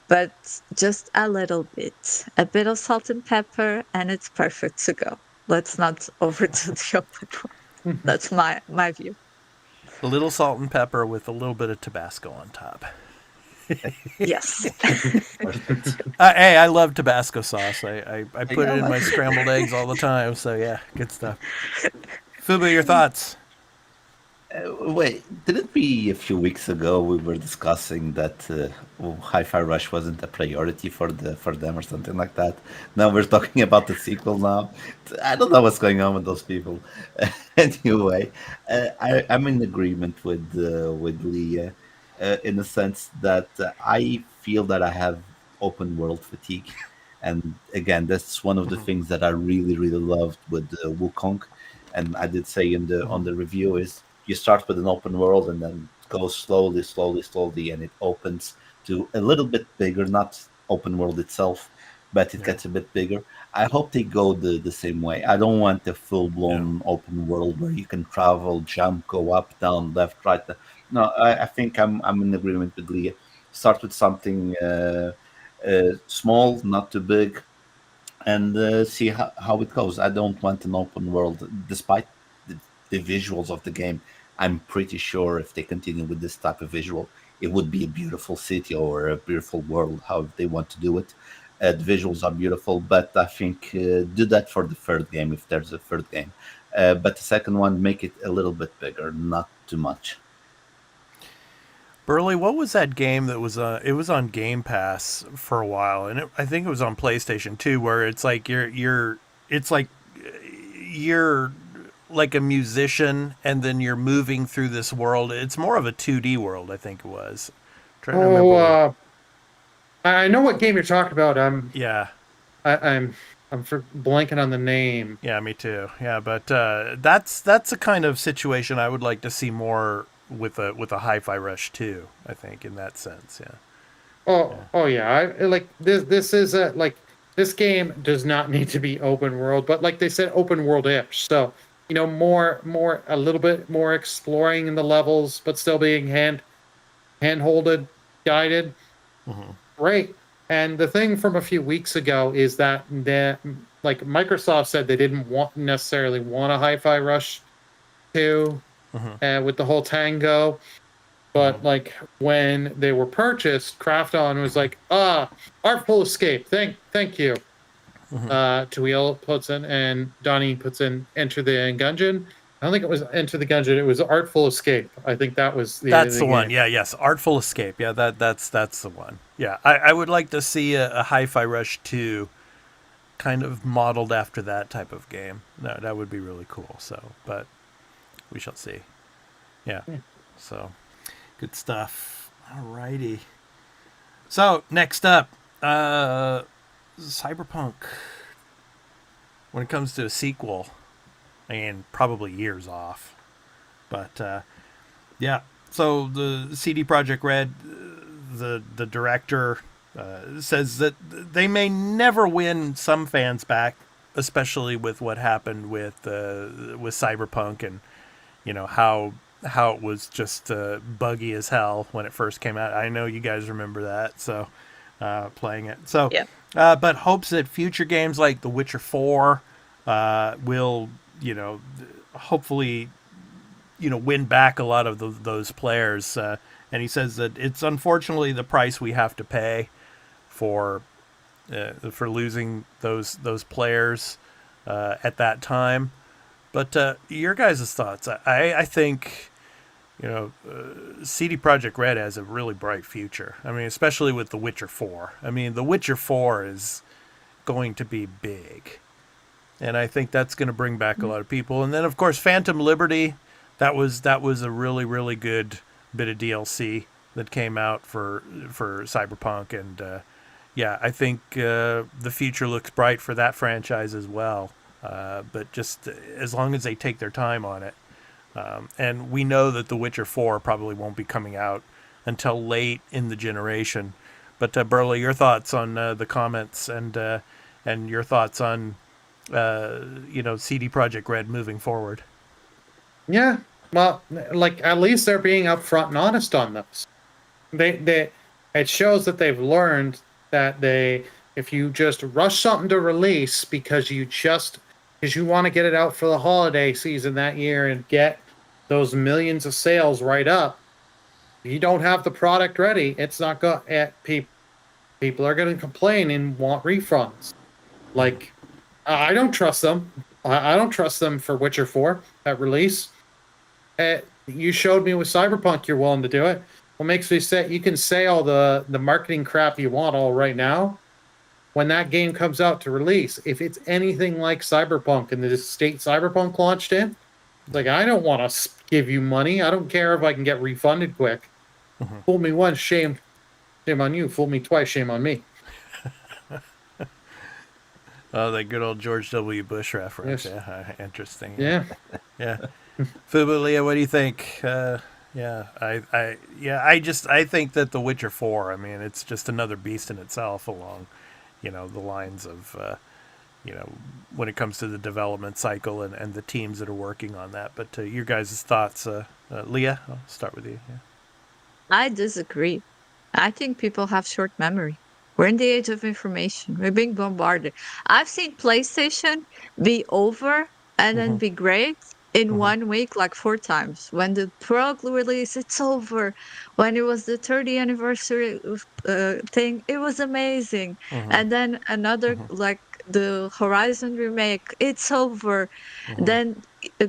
but just a little bit, a bit of salt and pepper, and it's perfect to go. Let's not overdo the open world. That's my view. A little salt and pepper with a little bit of Tabasco on top. Yes. Hey, I love Tabasco sauce. I put it in my scrambled eggs all the time. So yeah, good stuff. Fubu, your thoughts? Wait, didn't we a few weeks ago we were discussing that Hi-Fi Rush wasn't a priority for them or something like that? Now we're talking about the sequel now. I don't know what's going on with those people. Anyway, I'm in agreement with Leah in the sense that I feel that I have open world fatigue, and again, that's one of the Mm-hmm. things that I really loved with Wukong, and I did say in the on Mm-hmm. the review is you start with an open world and then go slowly, and it opens to a little bit bigger, not open world itself, but it Yeah. gets a bit bigger. I hope they go the same way. I don't want a full Yeah. blown open world where you can travel, jump, go up, down, left, right. No, I think I'm in agreement with Leah. Start with something small, not too big, and see how it goes. I don't want an open world, despite the visuals of the game. I'm pretty sure if they continue with this type of visual, it would be a beautiful city or a beautiful world, how they want to do it. The visuals are beautiful, but I think do that for the third game if there's a third game. But the second one, make it a little bit bigger, not too much. Burley, what was that game that was it was on Game Pass for a while, and I think it was on PlayStation 2, where it's like it's like you're like a musician, and then you're moving through this world. It's more of a 2D world, I think it was. Trying to remember what. I know what game you're talking about. Yeah, I'm blanking on the name. yeah, me too. Yeah, but that's a kind of situation I would like to see more with a Hi-Fi Rush 2. I think in that sense, yeah. Oh yeah. Like this. This is a like this game does not need to be open world, but like they said, open world-ish. So more a little bit more exploring in the levels, but still being hand-holded, guided. Mm-hmm. Great. And the thing from a few weeks ago is that like Microsoft said they didn't necessarily want a Hi-Fi Rush 2 Mm-hmm. with the whole Tango. Mm-hmm. But like when they were purchased, Krafton was like, Artful Escape. Thank you. Mm-hmm. Tuil puts in and Donnie puts in Enter the Gungeon. I don't think it was Enter the Gungeon, it was Artful Escape. I think that was That's the the one. game. Yeah, yes. Artful Escape. Yeah, that's the one. Yeah, I would like to see a Hi-Fi Rush 2 kind of modeled after that type of game. That would be really cool. So, but we shall see. Yeah. Yeah. So, good stuff. Alrighty. So, next up, Cyberpunk. When it comes to a sequel, and probably years off. But, yeah. So, the CD Projekt Red, the director, says that they may never win some fans back, especially with what happened with Cyberpunk, and how it was just buggy as hell when it first came out. I know you guys remember that, so playing it. So, Yeah. But hopes that future games like The Witcher 4 will, hopefully, win back a lot of those players. And he says that it's unfortunately the price we have to pay for losing those players at that time. But your guys' thoughts? I think CD Projekt Red has a really bright future. I mean, especially with The Witcher 4. I mean, The Witcher 4 is going to be big, and I think that's going to bring back a lot of people. And then, of course, Phantom Liberty. That was a really good bit of DLC that came out for Cyberpunk, and yeah, I think the future looks bright for that franchise as well. But just as long as they take their time on it, and we know that The Witcher 4 probably won't be coming out until late in the generation. But Burley, your thoughts on the comments and your thoughts on CD Projekt Red moving forward. Yeah. Well, like at least they're being upfront and honest on this. It shows that they've learned that if you just rush something to release because you want to get it out for the holiday season that year and get those millions of sales right up, if you don't have the product ready, it's not going people are going to complain and want refunds. Like, I don't trust them. I don't trust them for Witcher 4 at release. You showed me with Cyberpunk you're willing to do it. What makes me say you can say all the marketing crap you want all right now? When that game comes out to release, if it's anything like Cyberpunk and the state Cyberpunk launched in, like, I don't want to give you money. I don't care if I can get refunded quick. Fool me once, shame on you. Fool me twice, shame on me. Oh, that good old George W. Bush reference. Yes. Yeah, interesting. Yeah. Yeah. Fubu, Leah, what do you think? I think that The Witcher 4, I mean, it's just another beast in itself along, the lines of, when it comes to the development cycle and the teams that are working on that. But your guys' thoughts, Leah, I'll start with you. Yeah. I disagree. I think people have short memory. We're in the age of information. We're being bombarded. I've seen PlayStation be over and then be great in 1 week, like 4 times. When the Pro release, it's over. When it was the 30th anniversary thing, it was amazing. And then another, like the Horizon remake, it's over. Then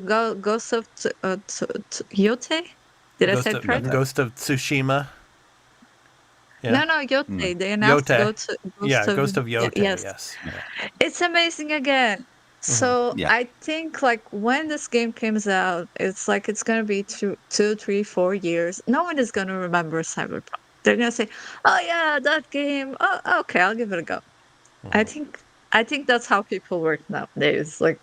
Ghost of Yote? Did I say it right? Ghost of Tsushima. Yeah. No, Yote. They announced Ghost of Yote. Yes. Yeah. It's amazing again. So I think like when this game comes out, it's like it's gonna be 2, 3, 4 years. No one is gonna remember Cyberpunk. They're gonna say, "Oh yeah, that game. Oh, okay, I'll give it a go." I think that's how people work nowadays. Like,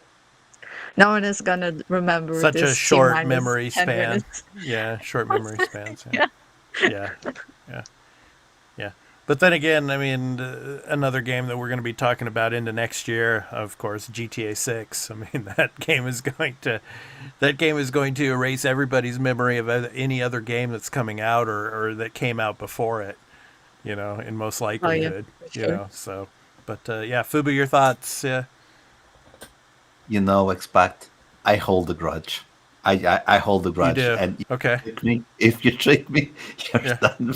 no one is gonna remember such this a short T-minus memory 10 span. minutes. Yeah, short memory spans. Yeah. But then again, I mean, another game that we're going to be talking about into next year, of course, GTA 6. I mean, that game is going to erase everybody's memory of any other game that's coming out or that came out before it. In most likelihood. Sure. So, but Fubu, your thoughts? Yeah. Expect I hold a grudge. I hold a grudge, you do. and Okay. If you trick me, you're done.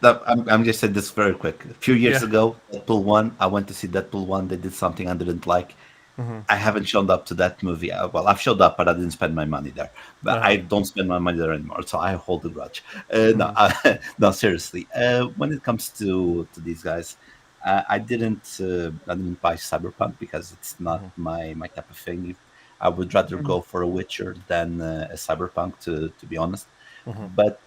I'm just saying this very quick. A few years ago, Deadpool 1, I went to see Deadpool 1. They did something I didn't like. I haven't shown up to that movie. Well, I've showed up, but I didn't spend my money there. But I don't spend my money there anymore, so I hold a grudge. No, seriously. When it comes to these guys, I didn't buy Cyberpunk because it's not my type of thing. I would rather go for a Witcher than a Cyberpunk, to be honest. But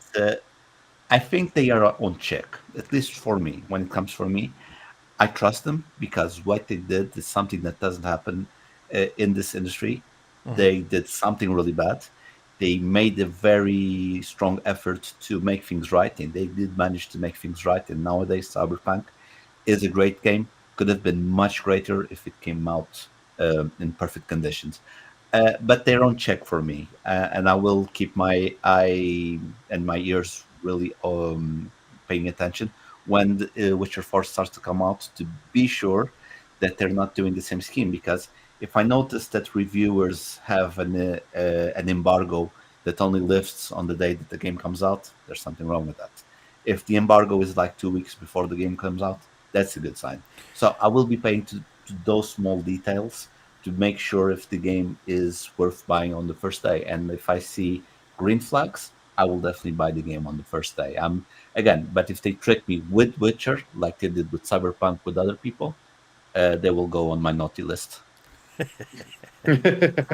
I think they are on check, at least for me. When it comes for me, I trust them because what they did is something that doesn't happen in this industry. They did something really bad. They made a very strong effort to make things right, and they did manage to make things right. And nowadays, Cyberpunk is a great game. Could have been much greater if it came out in perfect conditions. But they're on check for me, and I will keep my eye and my ears really paying attention when Witcher 4 starts to come out to be sure that they're not doing the same scheme. Because if I notice that reviewers have an embargo that only lifts on the day that the game comes out, there's something wrong with that. If the embargo is like 2 weeks before the game comes out, that's a good sign. So I will be paying to those small details to make sure if the game is worth buying on the first day. And if I see green flags, I will definitely buy the game on the first day. But if they trick me with Witcher, like they did with Cyberpunk with other people, they will go on my naughty list. I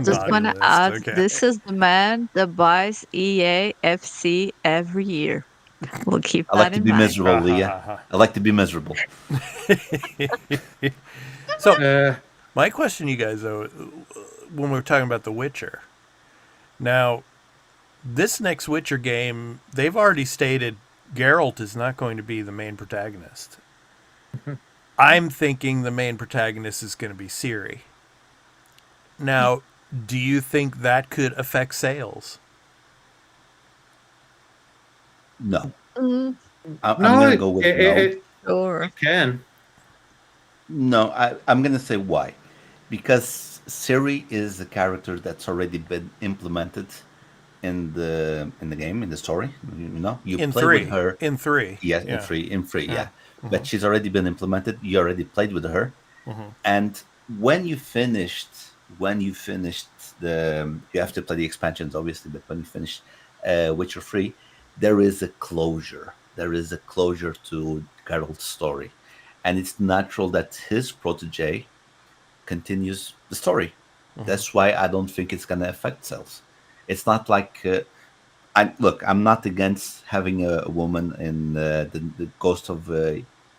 just want to add, this is the man that buys EA FC every year. We'll keep that in mind. I like to be miserable, Leah. I like to be miserable. So, my question to you guys, though, when we're talking about The Witcher, now, this next Witcher game, they've already stated Geralt is not going to be the main protagonist. I'm thinking the main protagonist is going to be Ciri. Now, do you think that could affect sales? No. I'm going to go with no. Sure. It can. No, I'm going to say why. Because Ciri is a character that's already been implemented in the game, in the story. You in play 3. with her In 3. Yes, yeah. in 3, yeah. But she's already been implemented. You already played with her. And when you finished when you finished you have to play the expansions, obviously, but when you finish Witcher 3, there is a closure. There is a closure to Geralt's story. And it's natural that his protege continues the story. That's why I don't think it's going to affect sales. It's not like I'm not against having a woman in the Ghost of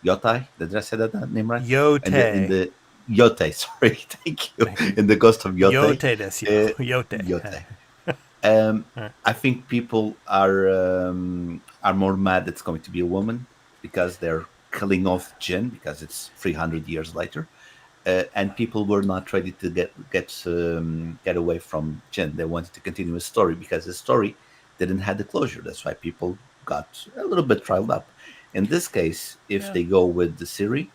Yotai. Did I say that name right? Yote. In the Yote, sorry, thank you. In the Ghost of Yote. Yote desu yo. Yote. Yote. I think people are more mad it's going to be a woman because they're killing off Jin because it's 300 years later. And people were not ready to get away from Jin. They wanted to continue his story because his story didn't have the closure. That's why people got a little bit riled up. In this case, if they go with the Ciri,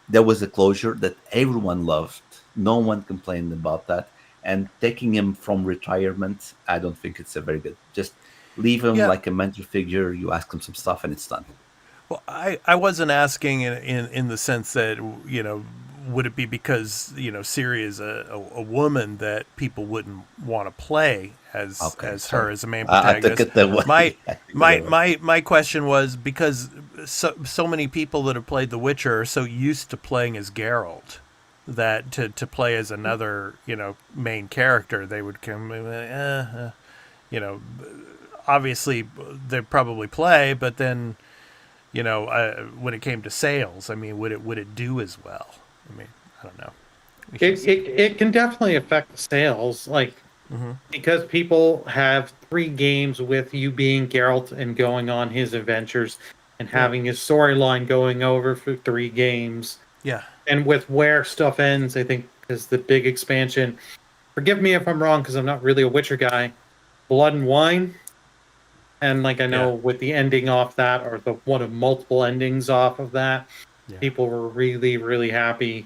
there was a closure that everyone loved. No one complained about that. And taking him from retirement, I don't think it's a very good. Just leave him like a mentor figure. You ask him some stuff, and it's done. Well, I wasn't asking in the sense that, would it be because, Ciri is a woman that people wouldn't want to play as her as a main protagonist? My question was because so many people that have played The Witcher are so used to playing as Geralt that to play as another, main character, they would come, obviously they'd probably play, but then, when it came to sales, I mean, would it do as well? I mean, I don't know. It can definitely affect the sales, because people have 3 games with you being Geralt and going on his adventures and having his storyline going over for 3 games. Yeah. And with where stuff ends, I think is the big expansion. Forgive me if I'm wrong, because I'm not really a Witcher guy. Blood and Wine. And I know with the ending off that, or the one of multiple endings off of that, people were really, really happy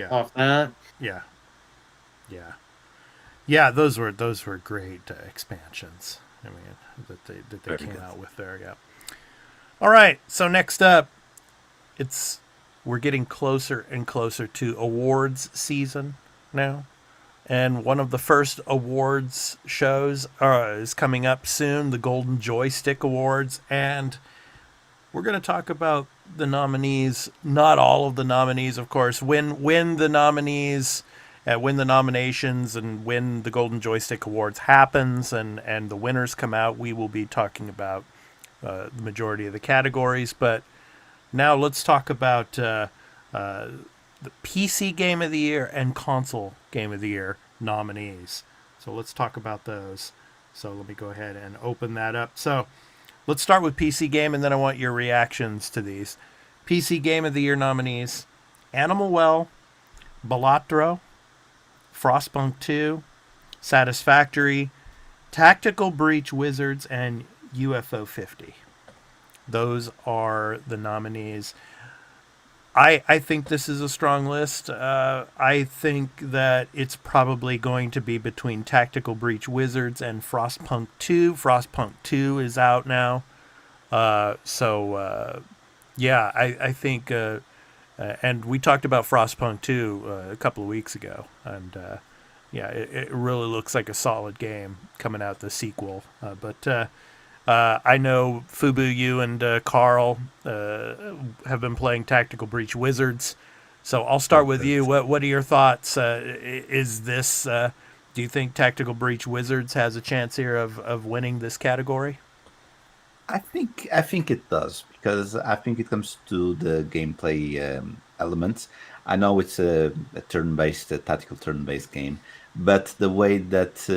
off that. Yeah. Yeah, those were great expansions. I mean, that they came out with there. Yeah. All right. So next up, we're getting closer and closer to awards season now. And one of the first awards shows is coming up soon, the Golden Joystick Awards. And we're going to talk about the nominees, not all of the nominees, of course. When the nominees, when the nominations and when the Golden Joystick Awards happens and the winners come out, we will be talking about the majority of the categories. But now let's talk about the PC Game of the Year and Console Game of the Year nominees. So let's talk about those. So let me go ahead and open that up. So let's start with PC Game, and then I want your reactions to these. PC Game of the Year nominees: Animal Well, Balatro, Frostpunk 2, Satisfactory, Tactical Breach Wizards, and UFO 50. Those are the nominees. I think this is a strong list. I think that it's probably going to be between Tactical Breach Wizards and Frostpunk 2. Frostpunk 2 is out now. I think... and we talked about Frostpunk 2 a couple of weeks ago. And, it really looks like a solid game coming out, the sequel. I know Fubu, you and Carl have been playing Tactical Breach Wizards, so I'll start with you. What are your thoughts? Is this? Do you think Tactical Breach Wizards has a chance here of winning this category? I think it does, because I think it comes to the gameplay elements. I know it's a tactical turn-based game, but the way that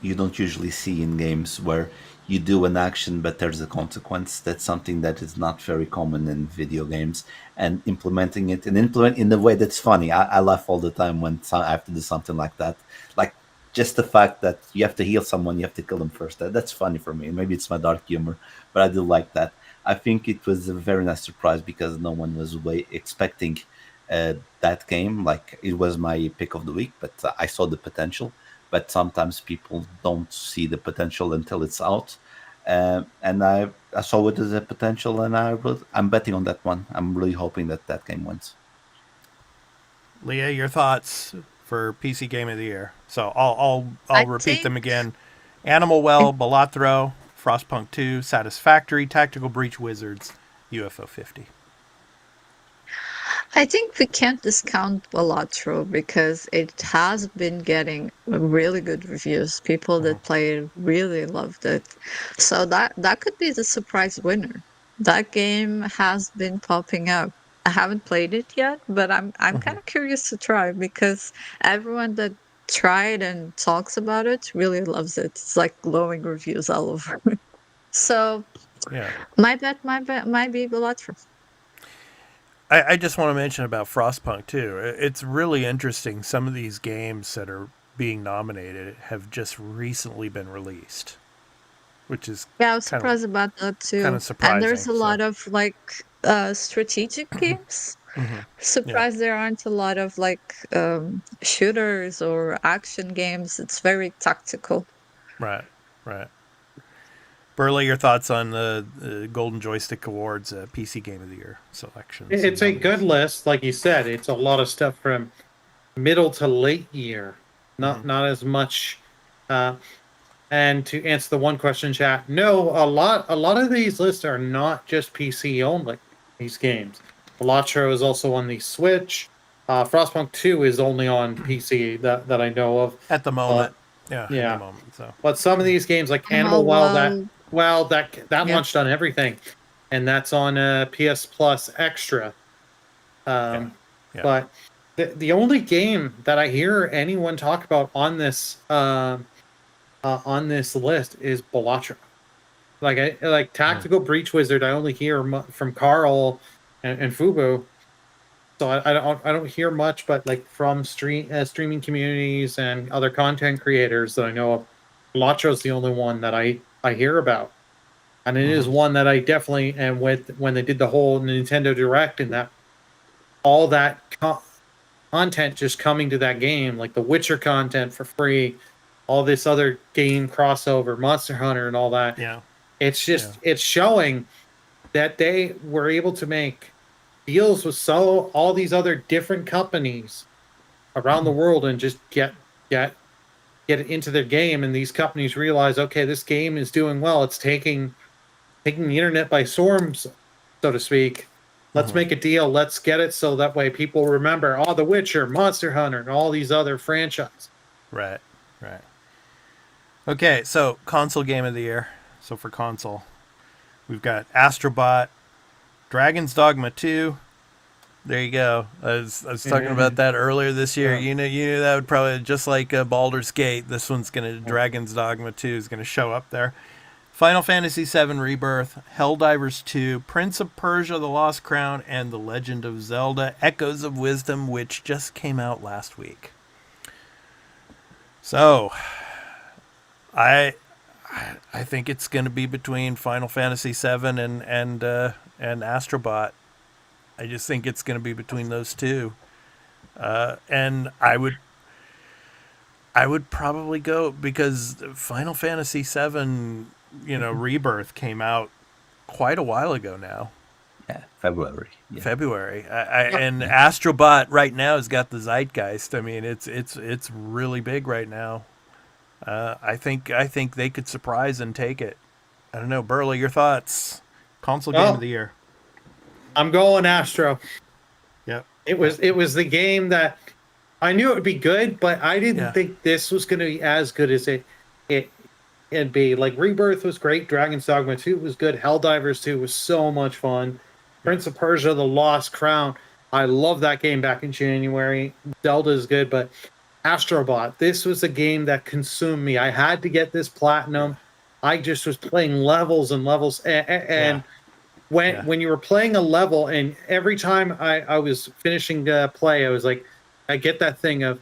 you don't usually see in games where you do an action but there's a consequence, that's something that is not very common in video games, and implementing it in a way that's funny. I laugh all the time when I have to do something like that, like just the fact that you have to heal someone, you have to kill them first. That's funny for me. Maybe it's my dark humor, but I do like that. I think it was a very nice surprise because no one was expecting that game. Like, it was my pick of the week, but I saw the potential. But sometimes people don't see the potential until it's out. And I saw it as a potential, and I'm betting on that one. I'm really hoping that game wins. Leah, your thoughts for PC Game of the Year. So I'll I repeat them think again: Animal Well, Balatro, Frostpunk 2, Satisfactory, Tactical Breach Wizards, UFO 50. I think we can't discount Balatro because it has been getting really good reviews. People that play it really loved it. So that could be the surprise winner. That game has been popping up. I haven't played it yet, but I'm kind of curious to try because everyone that tried and talks about it really loves it. It's like glowing reviews all over. So Yeah. my bet might be Balatro. I just want to mention about Frostpunk too. It's really interesting. Some of these games that are being nominated have just recently been released, which is Yeah, I was surprised about that too. kind of surprising. And there's a lot of like strategic games. Yeah. Surprised there aren't a lot of like shooters or action games. It's very tactical. Right. Burley, your thoughts on the Golden Joystick Awards PC Game of the Year selections? It's a good list, like you said. It's a lot of stuff from middle to late year, not as much. And to answer the one question, chat, no, a lot of these lists are not just PC only. These games, Balatro is also on the Switch. Frostpunk 2 is only on PC that I know of at the moment. Yeah. At the moment. So, but some of these games like Animal Well, that Yeah. launched on everything, and that's on PS Plus Extra. Yeah. But the only game that I hear anyone talk about on this list is Balatro. Like Tactical Breach Wizard, I only hear from Carl and Fubu. So I don't hear much, but like from streaming communities and other content creators that I know of, Balatro is the only one that I hear about, and it is one that I definitely, and when they did the whole Nintendo Direct and that all that content just coming to that game, like the Witcher content for free, all this other game crossover, Monster Hunter and all that. Yeah. It's just it's showing that they were able to make deals with all these other different companies around the world and just get it into their game, and these companies realize, okay, this game is doing well. It's taking the internet by storm, so to speak. Let's make a deal. Let's get it so that way people remember, The Witcher, Monster Hunter, and all these other franchises. Right. Okay, so console game of the year. So for console, we've got Astrobot, Dragon's Dogma 2. There you go. I was talking about that earlier this year. You knew that would probably, just like Baldur's Gate, this one's Dragon's Dogma 2 is gonna show up there. Final Fantasy VII Rebirth, Helldivers 2, Prince of Persia: The Lost Crown, and The Legend of Zelda: Echoes of Wisdom, which just came out last week. So, I think it's going to be between Final Fantasy VII and Astrobot. I just think it's going to be between those two, and I would probably go, because Final Fantasy VII, Rebirth came out quite a while ago now. Yeah, February. Yeah. February, and Astrobot right now has got the zeitgeist. I mean, it's really big right now. I think they could surprise and take it. I don't know, Burley, your thoughts? Console game of the year. I'm going Astro. Yep. It was the game that I knew it would be good, but I didn't think this was going to be as good as it'd be. Like, Rebirth was great. Dragon's Dogma 2 was good. Helldivers 2 was so much fun. Prince of Persia: The Lost Crown. I love that game back in January. Zelda is good, but Astrobot, this was a game that consumed me. I had to get this platinum. I just was playing levels and levels. And when you were playing a level, and every time I was finishing to play, I was like, I get that thing of,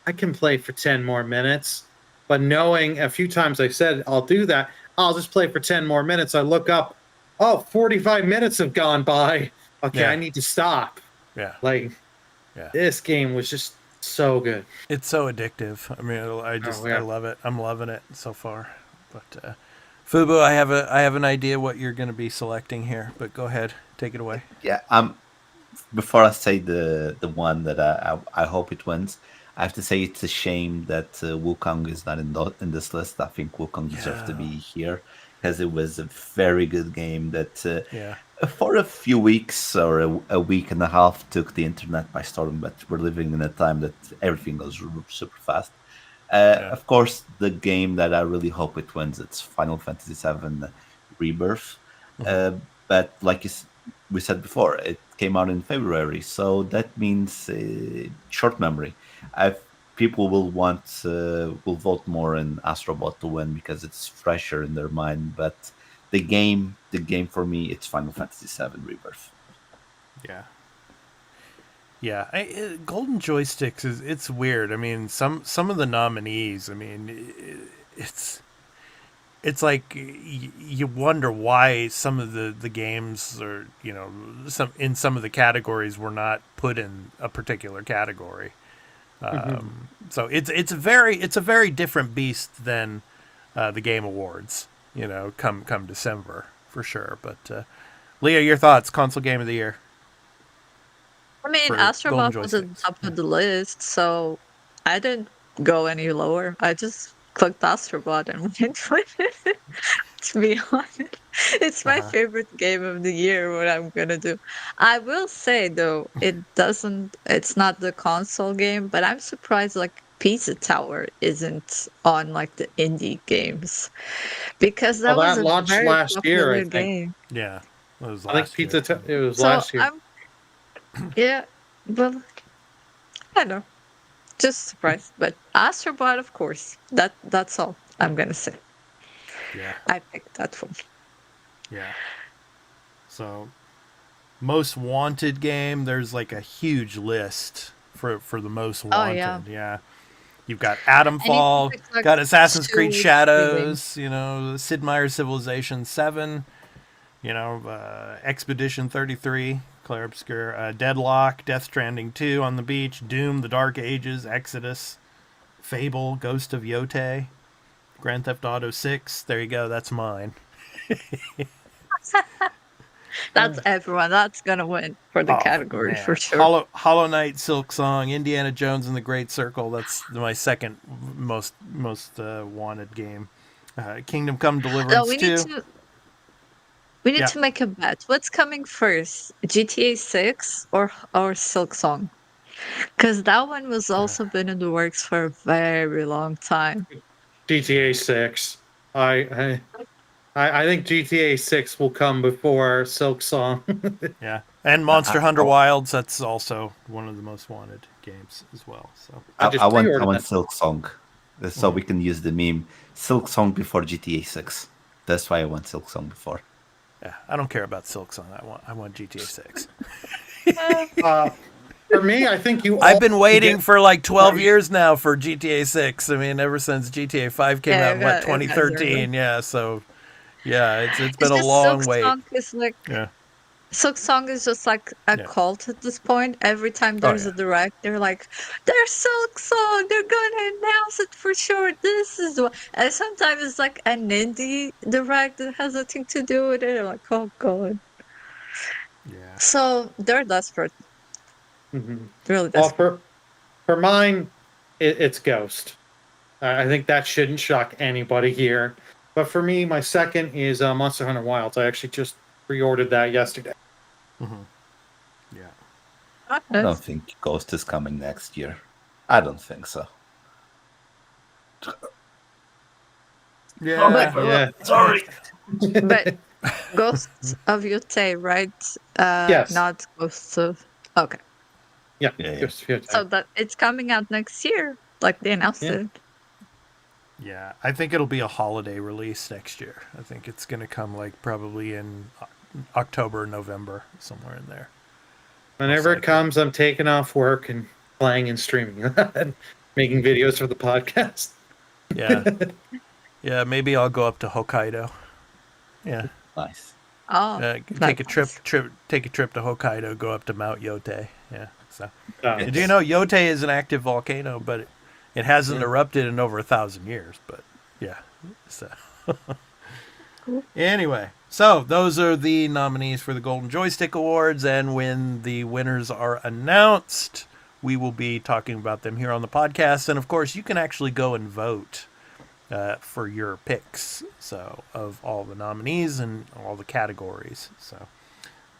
I can play for 10 more minutes. But knowing a few times I said I'll do that, I'll just play for 10 more minutes. I look up, 45 minutes have gone by. Okay, I need to stop. Yeah. This game was just so good. It's so addictive. I mean, I love it. I'm loving it so far. But Fubu, I have an idea what you're going to be selecting here, but go ahead, take it away. Yeah. Before I say the one that I hope it wins, I have to say it's a shame that Wukong is not in this list. I think Wukong deserved to be here because it was a very good game that for a few weeks or a week and a half took the internet by storm. But we're living in a time that everything goes super fast. Of course, the game that I really hope it wins, it's Final Fantasy VII Rebirth. But like we said before, it came out in February, so that means short memory. People will vote more in Astrobot to win because it's fresher in their mind. But the game for me, it's Final Fantasy VII Rebirth. Golden Joysticks it's weird. I mean, some of the nominees. I mean, it's like you wonder why some of the games are, some of the categories were not put in a particular category. So it's a very different beast than the Game Awards. Come December for sure. But Leah, your thoughts? Console Game of the Year. I mean, Astrobot was at the top of the list, so I didn't go any lower. I just clicked Astrobot and went with it. To be honest, it's my favorite game of the year. What I'm gonna do, I will say though, it's not the console game, but I'm surprised like Pizza Tower isn't on like the indie games because that was a launched very last year, I popular think. game. Yeah, it was I think last year. it was last year. Yeah, well, I don't know. Just surprised. But Astrobot, of course. That's all I'm gonna say. Yeah. I picked that one. Yeah. So most wanted game, there's like a huge list for the most wanted. Yeah. You've got Atomfall, got Assassin's Creed Shadows, Sid Meier's Civilization 7, Expedition 33, Claire Obscure, Deadlock, Death Stranding 2, On the Beach, Doom, The Dark Ages, Exodus, Fable, Ghost of Yote, Grand Theft Auto 6. There you go. That's mine. That's everyone. That's gonna win for the category for sure. Hollow Knight, Silk Song, Indiana Jones and the Great Circle. That's my second most wanted game. Kingdom Come Deliverance 2. We need to make a bet. What's coming first, GTA 6 or Silk Song? Because that one was also been in the works for a very long time. GTA 6. I think GTA 6 will come before Silk Song. Yeah, and Monster Hunter Wilds. That's also one of the most wanted games as well. So I want Silk Song, so we can use the meme Silk Song before GTA 6. That's why I want Silk Song before. Yeah, I don't care about Silk Song. I want GTA 6. For me, I think I've been waiting for like 12 years now for GTA 6. I mean, ever since GTA 5 came out in 2013. Yeah, so it's been a long wait. Silk Song is just like a cult at this point. Every time there's a direct, they're like, "There's Silk Song. They're gonna announce it for sure. This is what." And sometimes it's like an indie direct that has nothing to do with it. I'm like, "Oh god." Yeah. So they're desperate. Mm-hmm. Really desperate. Well, for mine, it's Ghost. I think that shouldn't shock anybody here. But for me, my second is Monster Hunter Wilds. I actually just pre-ordered that yesterday. Mm-hmm. Yeah. I don't think Ghost is coming next year. I don't think so. Yeah. Sorry. But Ghosts of Yote, right? Yes. Not Ghosts of... Okay. Yeah. So that it's coming out next year. Like they announced it. Yeah, I think it'll be a holiday release next year. I think it's going to come like probably in October, November, somewhere in there. Whenever it comes, I'm taking off work and playing and streaming and making videos for the podcast. Yeah. Yeah, maybe I'll go up to Hokkaido. Yeah. Nice. Oh. Take a trip to Hokkaido, go up to Mount Yote. Yeah. So do you know Yote is an active volcano, but it hasn't erupted in over 1,000 years, but yeah. So cool. Anyway, so those are the nominees for the Golden Joystick Awards, and when the winners are announced, we will be talking about them here on the podcast. And of course, you can actually go and vote for your picks, so of all the nominees and all the categories. So,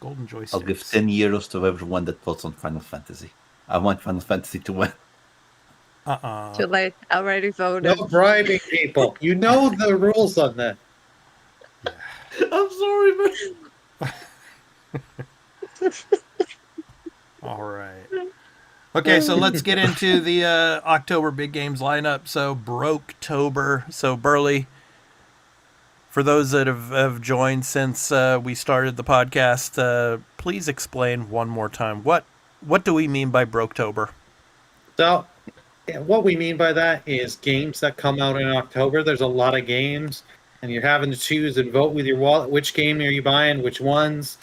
golden joysticks. I'll give 10 euros to everyone that votes on Final Fantasy. I want Final Fantasy to win. Too late. I already voted. No bribing people. You know the rules on that. I'm sorry, man. All right. Okay, so let's get into the October big games lineup. So Broketober. So Burley, for those that have joined since we started the podcast, please explain one more time what do we mean by Broketober? So, what we mean by that is games that come out in October. There's a lot of games, and you're having to choose and vote with your wallet. Which game are you buying? Which ones?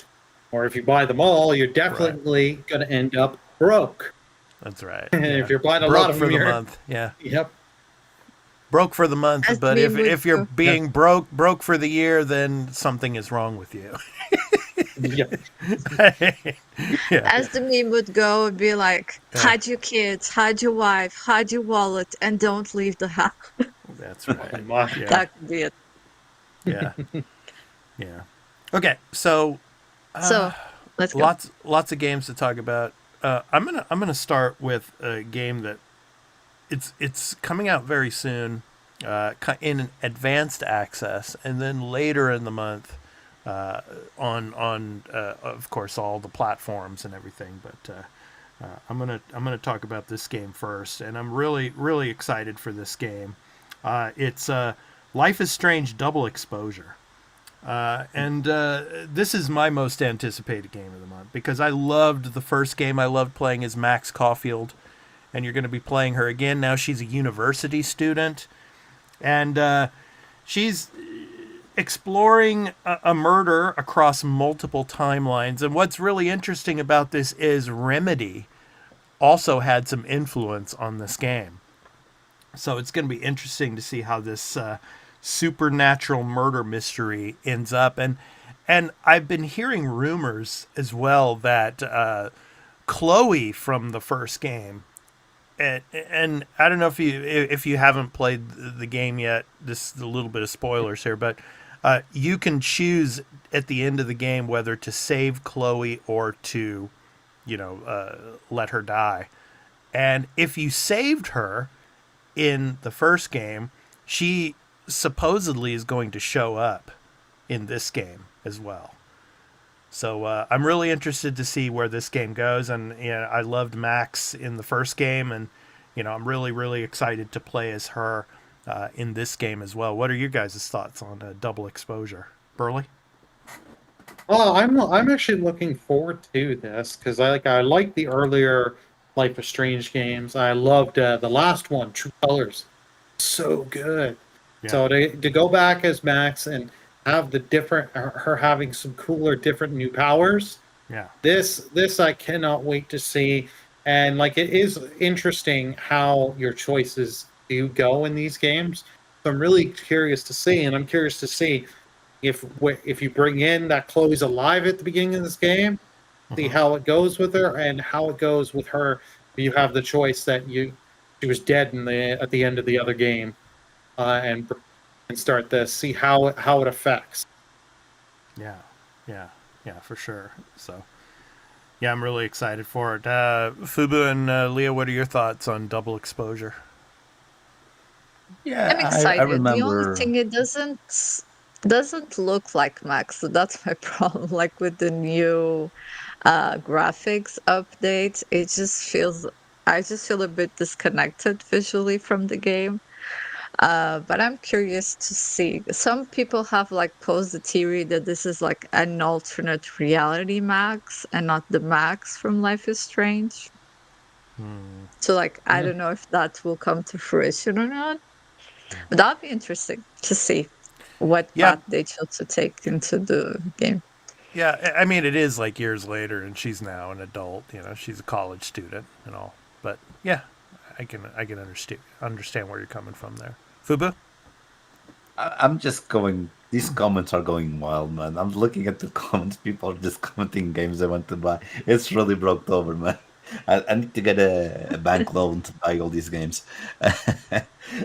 Or if you buy them all, you're definitely going to end up broke. That's right. If you're buying a broke lot of for them, the month. Yeah. Yep. Broke for the month, As but me if you're with being broke for the year, then something is wrong with you. Yep. Yeah. As the meme would go, it would be like, hide your kids, hide your wife, hide your wallet, and don't leave the house. That's right. Yeah. That could be it. Yeah. Yeah. Okay, so Let's go. lots of games to talk about. I'm gonna start with a game that it's coming out very soon, in an advanced access, and then later in the month, on of course all the platforms and everything. But I'm gonna talk about this game first, and I'm really excited for this game. It's Life is Strange Double Exposure. And this is my most anticipated game of the month because I loved the first game. I loved playing as Max Caulfield, and you're going to be playing her again. Now she's a university student, and she's exploring a murder across multiple timelines. And what's really interesting about this is Remedy also had some influence on this game. So it's going to be interesting to see how this supernatural murder mystery ends up. And I've been hearing rumors as well that Chloe from the first game, and I don't know if you haven't played the game yet, this is a little bit of spoilers here, but you can choose at the end of the game whether to save Chloe or to, let her die. And if you saved her in the first game, she supposedly is going to show up in this game as well. So I'm really interested to see where this game goes. And I loved Max in the first game, and I'm really excited to play as her in this game as well. What are your guys' thoughts on Double Exposure, Burley? Oh, I'm actually looking forward to this because I like the earlier Life is Strange games. I loved the last one, True Colors, so good. Yeah. So to go back as Max and have the different her having some cooler different new powers. Yeah. This I cannot wait to see. And it is interesting how your choices do go in these games. So I'm really curious to see, and I'm curious to see if you bring in that Chloe's alive at the beginning of this game, see how it goes with her and how it goes with her. You have the choice that she was dead at the end of the other game. And start this, see how it affects. Yeah, for sure. So, yeah, I'm really excited for it. Fubu and Leah, what are your thoughts on Double Exposure? Yeah, I'm excited. I remember... The only thing, it doesn't look like Max, so that's my problem. Like with the new graphics update, I just feel a bit disconnected visually from the game. But I'm curious to see. Some people have posed the theory that this is an alternate reality Max and not the Max from Life is Strange. So I don't know if that will come to fruition or not. But that'll be interesting to see what path they chose to take into the game. Yeah, I mean, it is years later, and she's now an adult. She's a college student and all. But yeah, I can understand where you're coming from there. Fubu? I'm just going... These comments are going wild, man. I'm looking at the comments. People are just commenting games they want to buy. It's really Broketober, man. I need to get a bank loan to buy all these games.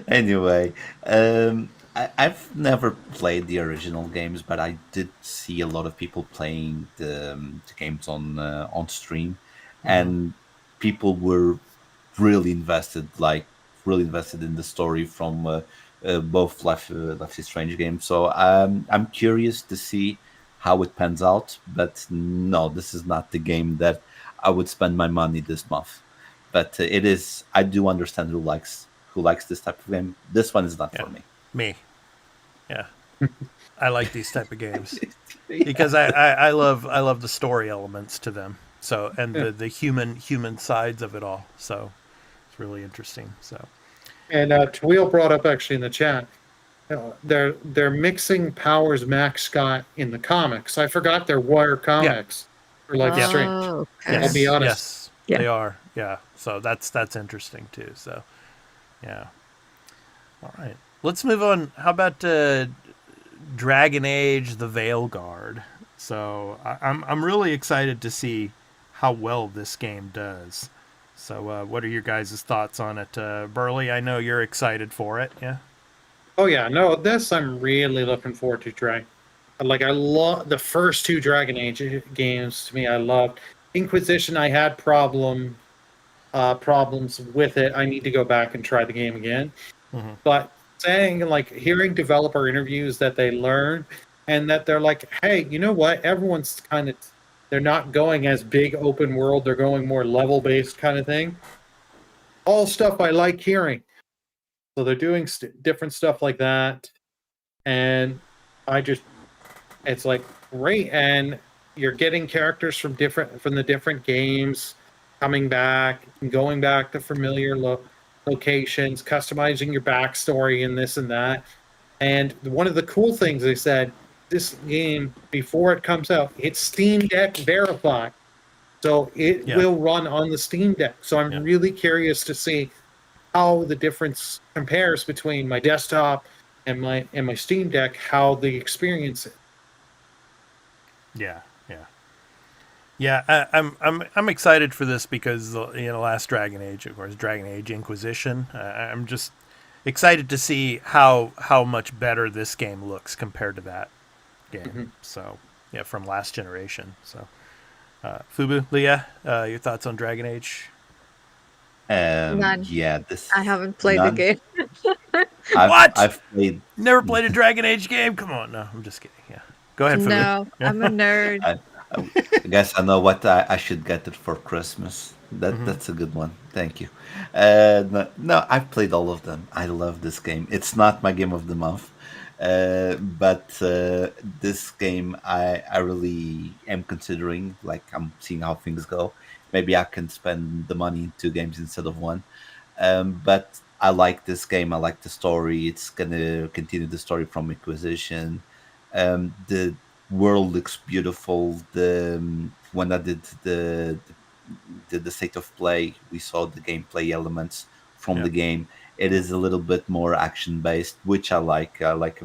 Anyway, I've never played the original games, but I did see a lot of people playing the games on stream, Hmm. and people were really invested, like really invested in the story from both Life is Strange games. So I'm curious to see how it pans out. But no, this is not the game that I would spend my money this month. But it is. I do understand who likes this type of game. This one is not Yeah, for me. me. Yeah, I like these type of games because I love the story elements to them. So and Yeah. the human sides of it all. So it's really interesting. So And Tweel brought up actually in the chat. They're mixing Powers Max Scott in the comics. I forgot they're Wire yeah, comics for Life is yeah, Strange. Oh, I'll okay. be yes, honest. yes, Yeah. they are. Yeah, so that's interesting too. So yeah, all right. Let's move on. How about Dragon Age: The Veilguard? So I'm really excited to see how well this game does. So what are your guys' thoughts on it, Burley? I know you're excited for it. Yeah. Oh yeah, no, this I'm really looking forward to. Like I love the first two Dragon Age games. To me, I loved Inquisition. I had problems with it. I need to go back and try the game again. Hmm. But saying like hearing developer interviews that they learn and that they're like, hey, you know what? Everyone's kind of they're not going as big open world. They're going more level based kind of thing. All stuff I like hearing. So they're doing different stuff like that, and I just it's like great, and you're getting characters from the different games coming back and going back to familiar locations, customizing your backstory and this and that. And one of the cool things they said, this game before it comes out, it's Steam Deck verified, so it Yeah. will run on the Steam Deck. So I'm Yeah. really curious to see how the difference compares between my desktop and my Steam Deck, how the experience is. Yeah. Yeah. Yeah, I'm excited for this because last Dragon Age, of course, Dragon Age Inquisition. I'm just excited to see how much better this game looks compared to that game. Mm-hmm. So yeah, from last generation. So Fubu, Leah, your thoughts on Dragon Age? None. Yeah, this I haven't played the none. game. What? I've played. Never played a Dragon Age game? Come on, no, I'm just kidding. Yeah, go ahead, Fubu. No, I'm a nerd. I guess I know what I should get it for Christmas. That's a good one. Thank you. No, I've played all of them. I love this game. It's not my game of the month, but this game I really am considering. Like I'm seeing how things go. Maybe I can spend the money in two games instead of one. But I like this game. I like the story. It's gonna continue the story from Inquisition. The world looks beautiful. When I did the state of play, we saw the gameplay elements from Yeah. the game. It is a little bit more action based, which I like. I like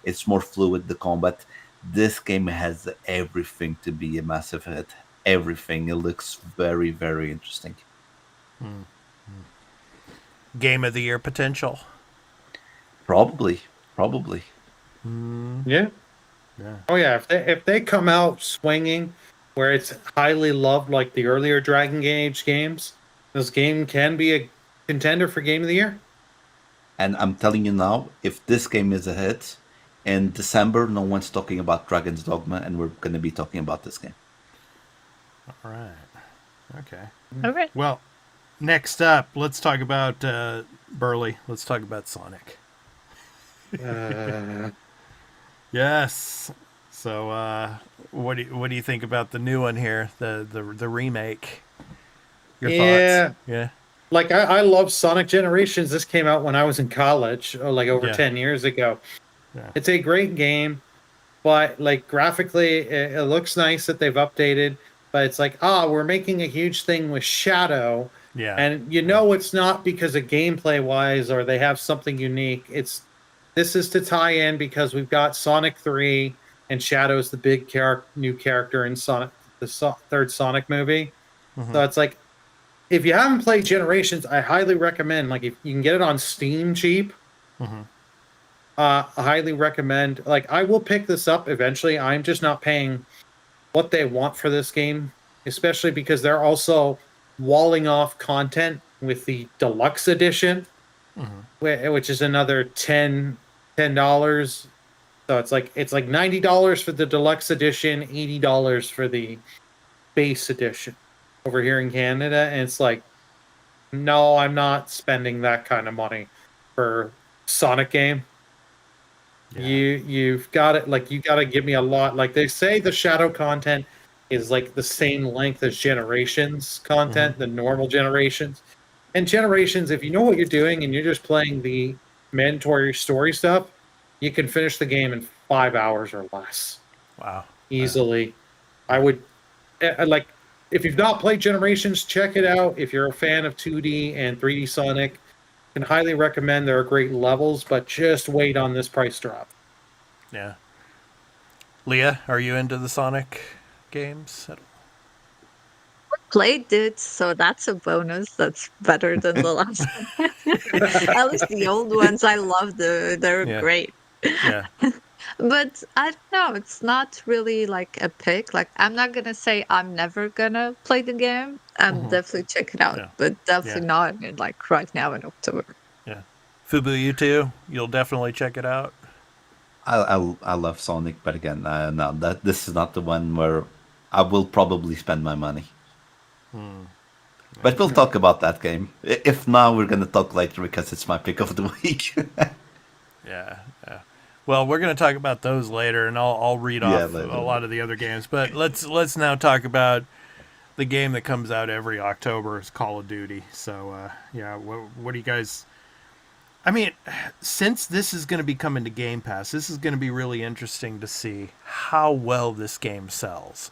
it's more fluid, the combat. This game has everything to be a massive hit. Everything. It looks very, very interesting. Game of the year potential. Probably. Yeah. Yeah. Oh yeah. If they come out swinging, where it's highly loved like the earlier Dragon Age games, this game can be a contender for Game of the Year. And I'm telling you now, if this game is a hit, in December, no one's talking about Dragon's Dogma, and we're going to be talking about this game. All right. Okay. Okay. Well, next up, let's talk about Burley. Let's talk about Sonic. Yes. So, what do you think about the new one here, the remake? Your thoughts? Yeah. Like I love Sonic Generations. This came out when I was in college, like over Yeah. 10 years ago. Yeah. It's a great game, but like graphically, it looks nice that they've updated. But it's like, we're making a huge thing with Shadow, Yeah. and it's not because of gameplay wise or they have something unique. This is to tie in because we've got Sonic 3 and Shadow's the big new character in Sonic, the third Sonic movie. Mhm. So it's like if you haven't played Generations, I highly recommend. Like, if you can get it on Steam cheap, I highly recommend. Like, I will pick this up eventually. I'm just not paying what they want for this game, especially because they're also walling off content with the deluxe edition, which is another $10. So it's like $90 for the deluxe edition, $80 for the base edition over here in Canada, and it's like, no, I'm not spending that kind of money for Sonic game. Yeah. You've got it. Like, you got to give me a lot. Like, they say the shadow content is like the same length as Generations content, the normal Generations. And Generations, if you know what you're doing and you're just playing the mandatory story stuff, you can finish the game in 5 hours or less. Wow. Easily. I would like, if you've not played Generations, check it out. If you're a fan of 2D and 3D Sonic, can highly recommend. There are great levels, but just wait on this price drop. Yeah. Leah, are you into the Sonic games? Played it, so that's a bonus. That's better than the last one. At least the old ones I love. They're great. Yeah. But I don't know, it's not really like a pick. Like, I'm not gonna say I'm never gonna play the game. I'm definitely check it out, but definitely not like right now in October. Yeah. Fubu, you too? You'll definitely check it out. I love Sonic, but again, no, this is not the one where I will probably spend my money. But we'll talk about that game. If not, we're gonna talk later because it's my pick of the week. Yeah. Well, we're going to talk about those later, and I'll read off a lot of the other games. But let's now talk about the game that comes out every October. Is Call of Duty. So what do you guys? I mean, since this is going to be coming to Game Pass, this is going to be really interesting to see how well this game sells.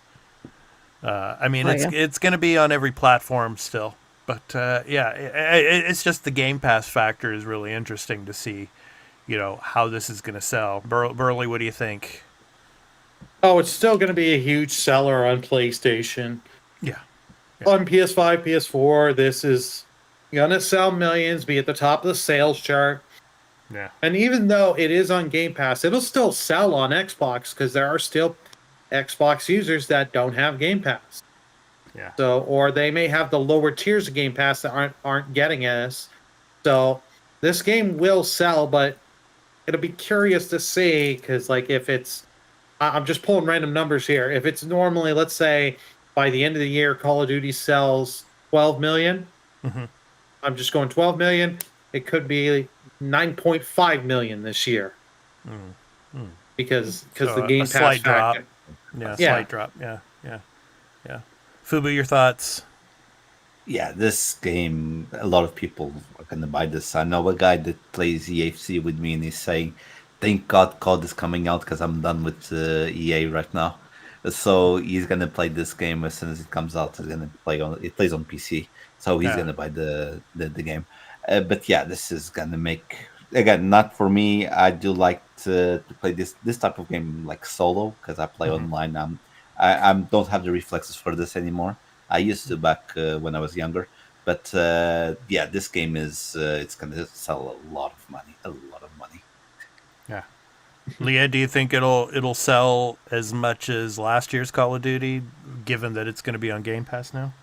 I mean, it's going to be on every platform still, but it's just the Game Pass factor is really interesting to see. How this is going to sell. Burley, what do you think? Oh, it's still going to be a huge seller on PlayStation. Yeah. On PS5, PS4, this is going to sell millions, be at the top of the sales chart. Yeah. And even though it is on Game Pass, it'll still sell on Xbox because there are still Xbox users that don't have Game Pass. Yeah. So, or they may have the lower tiers of Game Pass that aren't getting us. So, this game will sell, but it'll be curious to see, because like, if it's, I'm just pulling random numbers here. If it's normally, let's say, by the end of the year, Call of Duty sells 12 million. I'm just going 12 million. It could be 9.5 million this year. Because the Game Pass slight drop. factor. Slight drop. Yeah. Fubu, your thoughts? Yeah, this game, a lot of people are going to buy this. I know a guy that plays EFC with me, and he's saying, thank God COD is coming out because I'm done with EA right now. So he's going to play this game as soon as it comes out. He's going to play on. It plays on PC, so he's going to buy the game. But yeah, this is going to make, again, not for me. I do like to play this type of game like solo because I play online. I don't have the reflexes for this anymore. I used to back when I was younger, but this game is it's going to sell a lot of money. Yeah, Leah, do you think it'll sell as much as last year's Call of Duty, given that it's going to be on Game Pass now?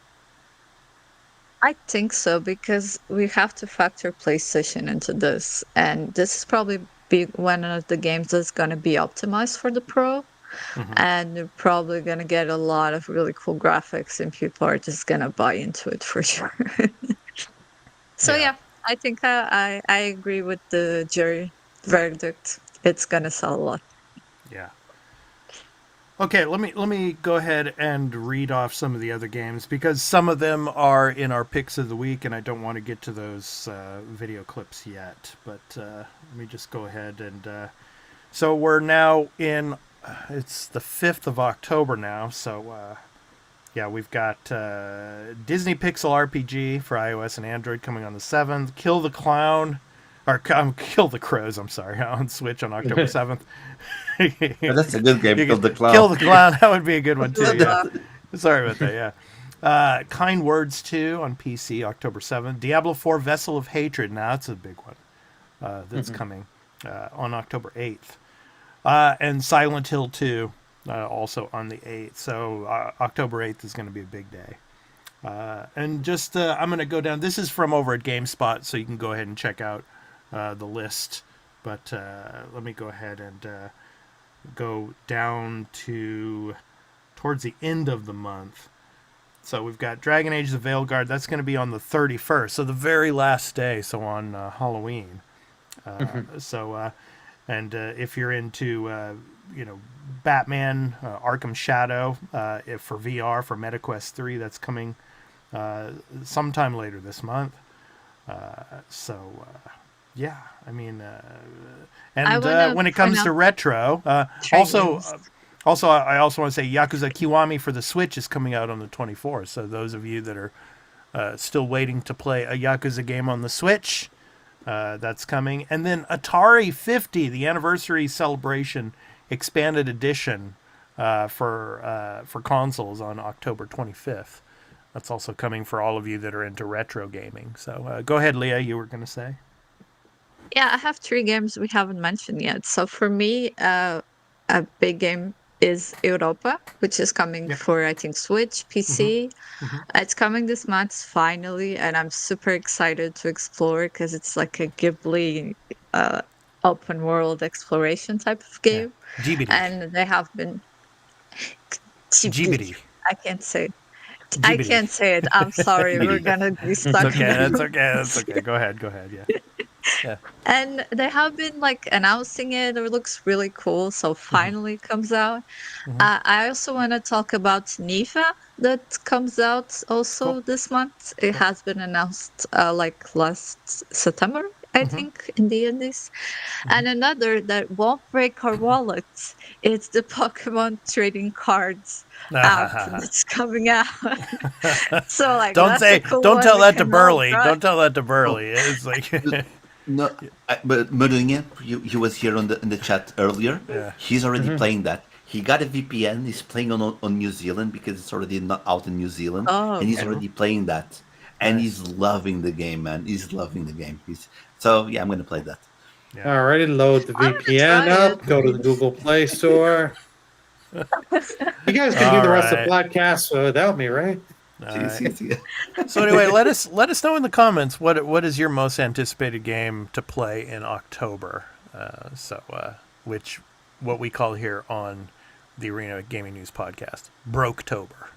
I think so, because we have to factor PlayStation into this, and this is probably one of the games that's going to be optimized for the Pro. And you're probably going to get a lot of really cool graphics, and people are just going to buy into it for sure. So I think I agree with the jury verdict. It's going to sell a lot. Yeah. Okay, let me go ahead and read off some of the other games, because some of them are in our picks of the week, and I don't want to get to those video clips yet. But let me just go ahead and... so we're now in... it's the 5th of October now, so we've got Disney Pixel RPG for iOS and Android coming on the 7th. Kill the Crows, I'm sorry, on Switch on October 7th. That's a good game, Kill the Clown. Kill the Clown, that would be a good one too, yeah. Sorry about that, yeah. Kind Words 2 on PC, October 7th. Diablo 4 Vessel of Hatred. Now, that's a big one. That's coming on October 8th. And Silent Hill 2 also on the 8th. So October 8th is going to be a big day. And just, I'm going to go down. This is from over at GameSpot, so you can go ahead and check out the list. But let me go ahead and go down to towards the end of the month. So we've got Dragon Age the Veilguard. That's going to be on the 31st, so the very last day, so on Halloween. So, and if you're into, Batman, Arkham Shadow, if for VR, for MetaQuest 3, that's coming sometime later this month. Yeah, I mean, and when it comes to retro, also, I also want to say Yakuza Kiwami for the Switch is coming out on the 24th. So those of you that are still waiting to play a Yakuza game on the Switch, that's coming. And then Atari 50, the anniversary celebration expanded edition for consoles on October 25th. That's also coming for all of you that are into retro gaming. So go ahead, Leah, you were going to say? Yeah, I have 3 games we haven't mentioned yet. So for me, a big game is Europa, which is coming for, I think, Switch, PC. It's coming this month, finally, and I'm super excited to explore because it's like a Ghibli open world exploration type of game. GBD. And they have been... GBD. I can't say it. I can't say it. I'm sorry. We're going to be stuck. That's okay. Go ahead. Yeah. And they have been like announcing it. It looks really cool. So finally it comes out. I also want to talk about NIFA that comes out also this month. It has been announced like last September, I think, in the Indies. And another that won't break our wallets. It's the Pokemon trading cards app that's coming out. So like, don't tell that to Burley. Right? Don't tell that to Burley. It's like. No, but Mourinho, he was here in the chat earlier. Yeah. He's already playing that. He got a VPN. He's playing on New Zealand because it's already not out in New Zealand, and he's already playing that. And he's loving the game, man. He's loving the game. So I'm going to play that. Yeah. Alrighty, load the VPN up. Go to the Google Play Store. You guys can do the rest of the podcast without me, right? So anyway, let us know in the comments what is your most anticipated game to play in October. Which what we call here on the Arena Gaming News podcast, Broketober.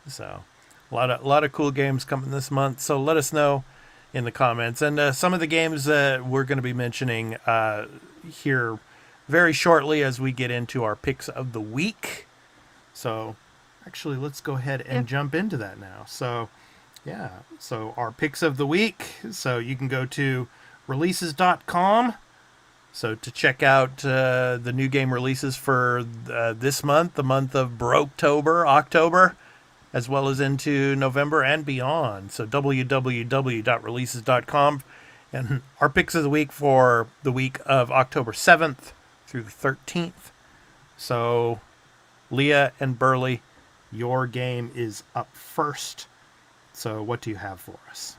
So a lot of cool games coming this month. So let us know in the comments, and some of the games that we're going to be mentioning here very shortly as we get into our picks of the week. So actually, let's go ahead and jump into that now. So, so our picks of the week. So you can go to releases.com. So to check out the new game releases for this month, the month of Broketober, October, as well as into November and beyond. So www.releases.com. And our picks of the week for the week of October 7th through the 13th. So Leah and Burley, your game is up first. So what do you have for us?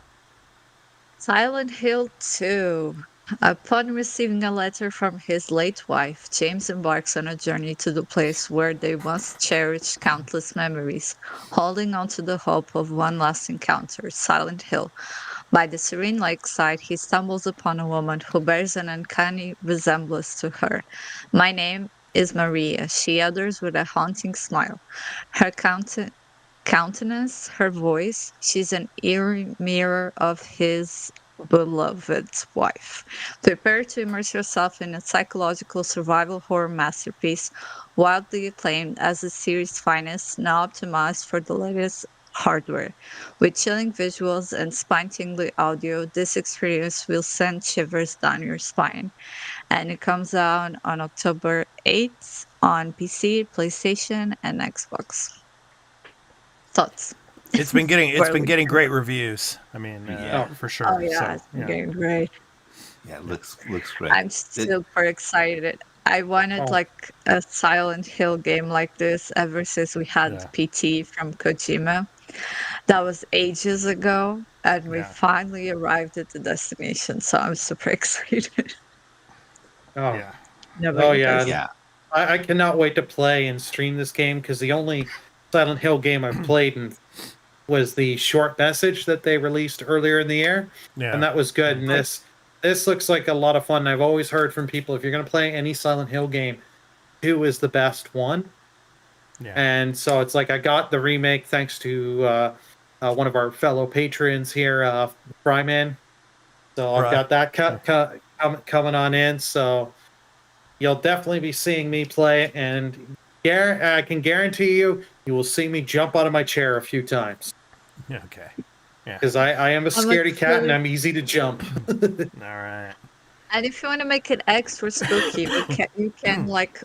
Silent Hill 2. Upon receiving a letter from his late wife, James embarks on a journey to the place where they once cherished countless memories, holding on to the hope of one last encounter, Silent Hill. By the serene lakeside, he stumbles upon a woman who bears an uncanny resemblance to her. My name is Maria, she utters with a haunting smile. Her countenance, her voice, she's an eerie mirror of his beloved wife. Prepare to immerse yourself in a psychological survival horror masterpiece, wildly acclaimed as the series' finest, now optimized for the latest hardware. With chilling visuals and spine-tingling audio, this experience will send shivers down your spine. And it comes out on October 8th on PC, PlayStation, and Xbox. Thoughts? It's been getting great reviews. I mean, for sure. Oh yeah, it's been getting great. Yeah, it looks great. I'm super excited. I wanted like a Silent Hill game like this ever since we had PT from Kojima. That was ages ago, and we finally arrived at the destination, so I'm super excited. Oh, Yeah. oh yeah. Yeah. I cannot wait to play and stream this game because the only Silent Hill game I've played and was the short message that they released earlier in the year, and that was good. And this looks like a lot of fun. I've always heard from people, if you're going to play any Silent Hill game, 2 is the best one. Yeah. And so it's like I got the remake thanks to one of our fellow patrons here, Fryman. So I've got that coming on in. So you'll definitely be seeing me play, and I can guarantee you will see me jump out of my chair a few times. Okay. Yeah. Because I am a scaredy cat and I'm easy to jump. All right. And if you want to make it extra spooky, you can like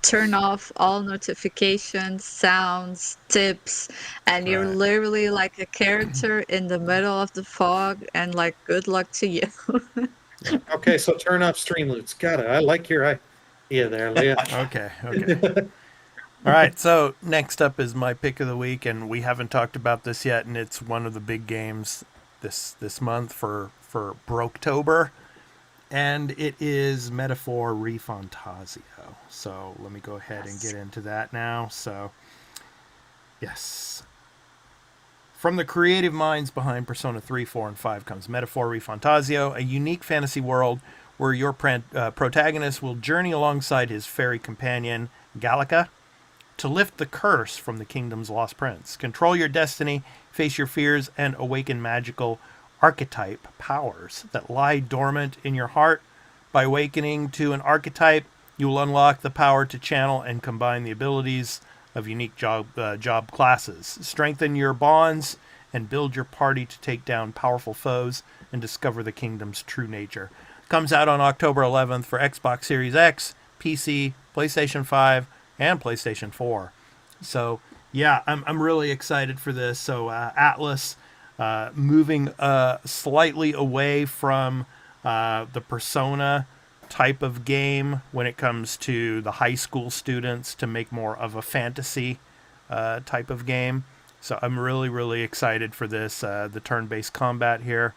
turn off all notifications, sounds, tips, and you're literally like a character in the middle of the fog, and like good luck to you. Okay, so turn off Streamloots. Got it. I like your idea there, Leah. Okay. All right, so next up is my pick of the week, and we haven't talked about this yet, and it's one of the big games this month for Broketober, and it is Metaphor ReFantazio. So let me go ahead and get into that now. So, yes. From the creative minds behind Persona 3, 4, and 5 comes Metaphor ReFantazio, a unique fantasy world where your protagonist will journey alongside his fairy companion, Gallica, to lift the curse from the kingdom's lost prince. Control your destiny, face your fears, and awaken magical archetype powers that lie dormant in your heart. By awakening to an archetype, you will unlock the power to channel and combine the abilities of unique job classes. Strengthen your bonds and build your party to take down powerful foes and discover the kingdom's true nature. Comes out on October 11th for Xbox Series X, PC, PlayStation 5, and PlayStation 4. So, yeah, I'm really excited for this. So, Atlas moving slightly away from the Persona type of game when it comes to the high school students to make more of a fantasy type of game. So I'm really, really excited for this. The turn-based combat here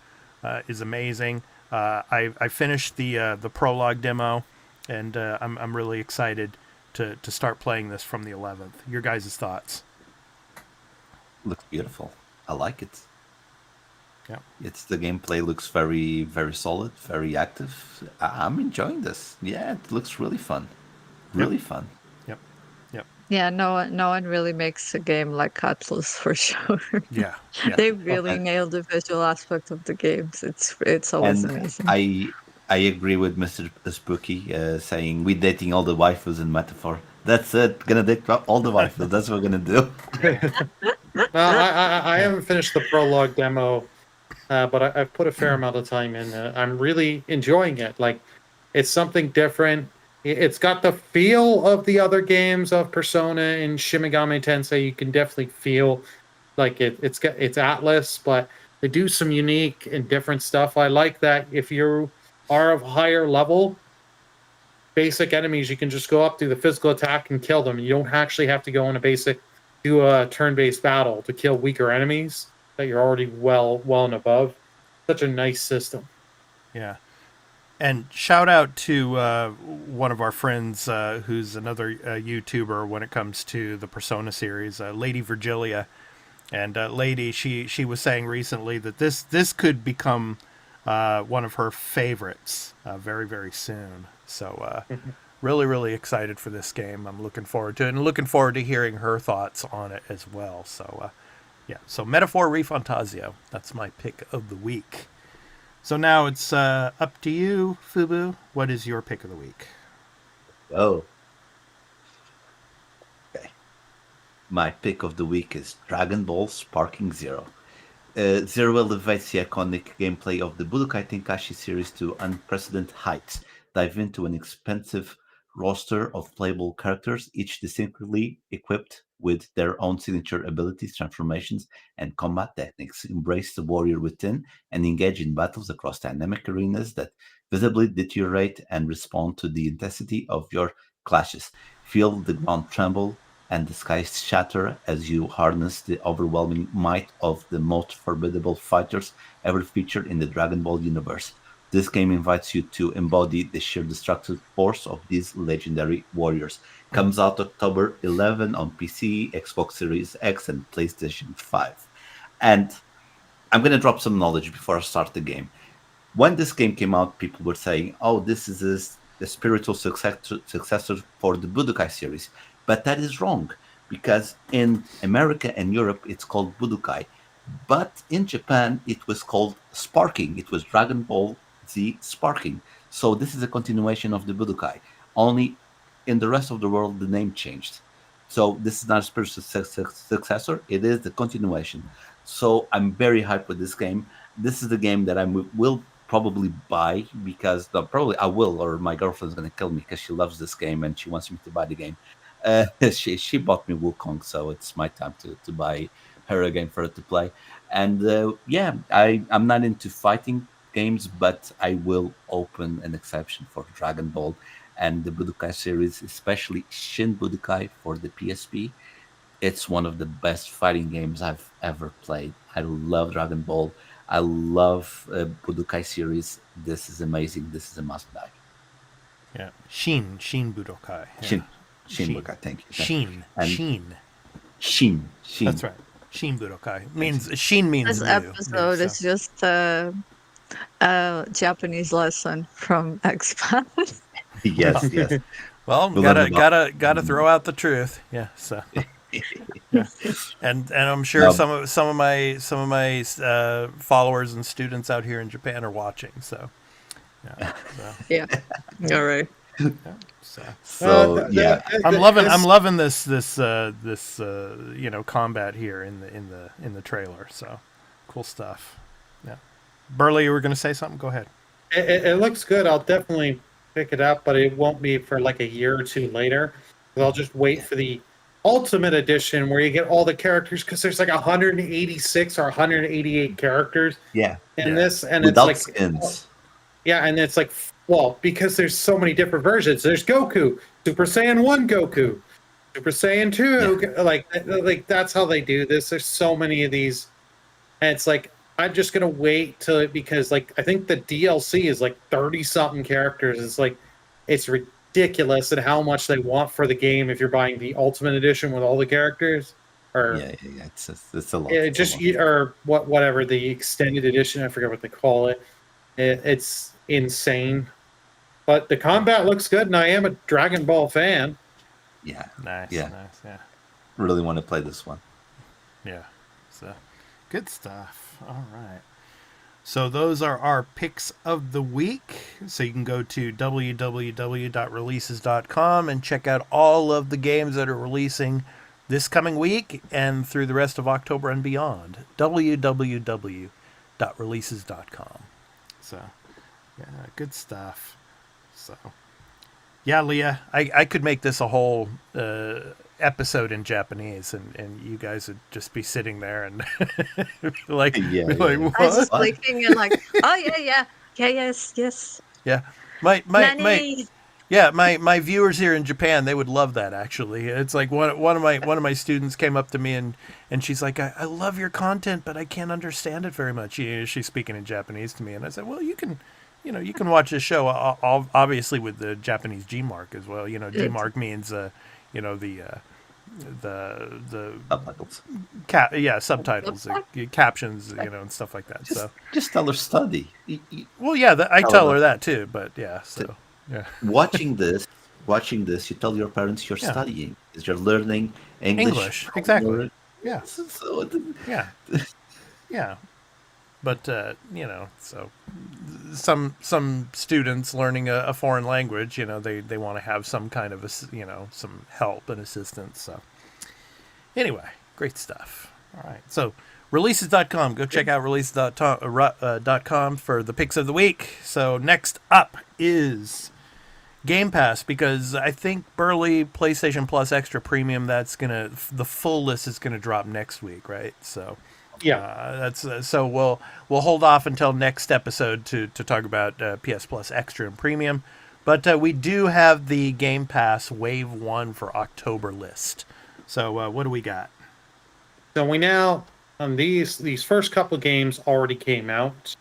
is amazing. I finished the prologue demo, and I'm really excited to start playing this from the 11th. Your guys' thoughts? Looks beautiful. I like it. Yeah. The gameplay looks very, very solid, very active. I'm enjoying this. Yeah, it looks really fun. Really fun. Yep. Yeah, no one really makes a game like Atlas for sure. Yeah. They really nailed the visual aspect of the games. It's always amazing. I agree with Mr. Spooky saying we're dating all the waifus in Metaphor. That's it. Gonna date all the waifus. That's what we're gonna do. I haven't finished the prologue demo, but I've put a fair amount of time in. I'm really enjoying it. Like, it's something different. It's got the feel of the other games of Persona and Shin Megami Tensei. You can definitely feel like it's Atlas, but they do some unique and different stuff. I like that if you are of higher level, basic enemies, you can just go up, do the physical attack, and kill them. You don't actually have to go in do a turn-based battle to kill weaker enemies that you're already well and above. Such a nice system. Yeah. And shout out to one of our friends who's another YouTuber when it comes to the Persona series, Lady Virgilia. And Lady, she was saying recently that this could become one of her favorites very, very soon. So really, really excited for this game. I'm looking forward to it, and looking forward to hearing her thoughts on it as well. So yeah, so Metaphor ReFantazio, that's my pick of the week. So now it's up to you, Fubu. What is your pick of the week? Oh. Okay. My pick of the week is Dragon Ball Sparking Zero. Zero elevates the iconic gameplay of the Budokai Tenkaichi series to unprecedented heights. Dive into an expansive roster of playable characters, each distinctly equipped with their own signature abilities, transformations, and combat techniques. Embrace the warrior within and engage in battles across dynamic arenas that visibly deteriorate and respond to the intensity of your clashes. Feel the ground tremble and the skies shatter as you harness the overwhelming might of the most formidable fighters ever featured in the Dragon Ball universe. This game invites you to embody the sheer destructive force of these legendary warriors. Comes out October 11 on PC, Xbox Series X, and PlayStation 5. And I'm going to drop some knowledge before I start the game. When this game came out, people were saying, "Oh, this is the spiritual successor for the Budokai series," but that is wrong because in America and Europe it's called Budokai, but in Japan it was called Sparking. It was Dragon Ball Z Sparking. So this is a continuation of the Budokai. Only in the rest of the world the name changed. So this is not a spiritual successor; it is the continuation. So I'm very hyped with this game. This is the game that I will probably buy because probably I will, or my girlfriend's gonna kill me because she loves this game and she wants me to buy the game. She bought me Wukong, so it's my time to buy her a game for her to play. And yeah, I'm not into fighting games, but I will open an exception for Dragon Ball and the Budokai series, especially Shin Budokai for the PSP. It's one of the best fighting games I've ever played. I love Dragon Ball. I love Budokai series. This is amazing. This is a must buy. Yeah, Shin Budokai. Yeah. Shin Budokai. Thank you. Shin. Shin. That's right. Shin Budokai means Shin means This new. episode is just a Japanese lesson from Expat. Yes. Well, gotta throw out the truth. Yeah. So. Yeah. And I'm sure some of my followers and students out here in Japan are watching. So. Yeah. Yeah. All right. Yeah. I'm loving this combat here in the trailer. So cool stuff. Yeah. Burley, you were going to say something? Go ahead. It looks good. I'll definitely pick it up, but it won't be for like a year or two later. I'll just wait for the Ultimate Edition where you get all the characters because there's like 186 or 188 characters. In this, and without it's like skins. Yeah, and it's like, well, because there's so many different versions. There's Goku, Super Saiyan 1 Goku, Super Saiyan 2. Yeah. Like that's how they do this. There's so many of these. And it's like, I'm just going to wait till it, because like, I think the DLC is like 30 something characters. It's like, it's ridiculous at how much they want for the game if you're buying the Ultimate Edition with all the characters. Or yeah. It's a lot. Or whatever, the Extended Edition. I forget what they call it. It's insane, but the combat looks good, and I am a Dragon Ball fan. Yeah, nice. Yeah, really want to play this one. Yeah, so good stuff. All right, so those are our picks of the week. So you can go to www.releases.com and check out all of the games that are releasing this coming week and through the rest of October and beyond. www.releases.com. So, yeah, good stuff. So, yeah, Leah, I could make this a whole episode in Japanese, and you guys would just be sitting there and like, what? I was just clicking and like, oh yeah, yes. Yeah, my viewers here in Japan, they would love that. Actually, it's like one of my students came up to me and she's like, I love your content, but I can't understand it very much. She's speaking in Japanese to me, and I said, well, you can watch this show obviously with the Japanese G mark as well. G mark means the subtitles. Subtitles, captions, and stuff like that. Just tell her study. Well, yeah, I tell her that too, but yeah, so. Yeah. Watching this, you tell your parents you're studying, because you're learning English. Exactly. Yeah. Yeah. But so some students learning a foreign language, they want to have some kind of some help and assistance. So anyway, great stuff. All right, so releases.com. Go check out releases.com for the picks of the week. So next up is Game Pass, because I think Burley PlayStation Plus Extra Premium, the full list is gonna drop next week, right? So yeah, so we'll hold off until next episode to talk about PS Plus Extra and Premium, but we do have the Game Pass Wave 1 for October list. So what do we got? So we now these first couple of games already came out.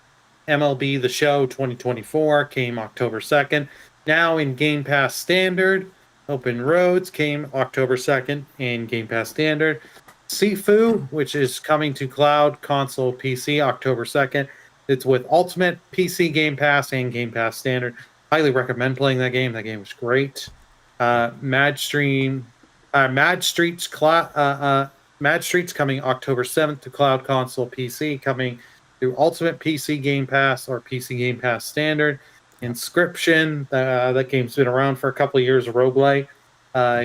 MLB The Show 2024 came October 2nd. Now in Game Pass Standard, Open Roads came October 2nd in Game Pass Standard. Sifu, which is coming to cloud, console, PC October 2nd. It's with Ultimate PC Game Pass and Game Pass Standard. Highly recommend playing that game. That game was great. Mad Streets coming October 7th to cloud, console, PC, coming through Ultimate PC Game Pass or PC Game Pass Standard. Inscription, that game's been around for a couple of years, a roguelite.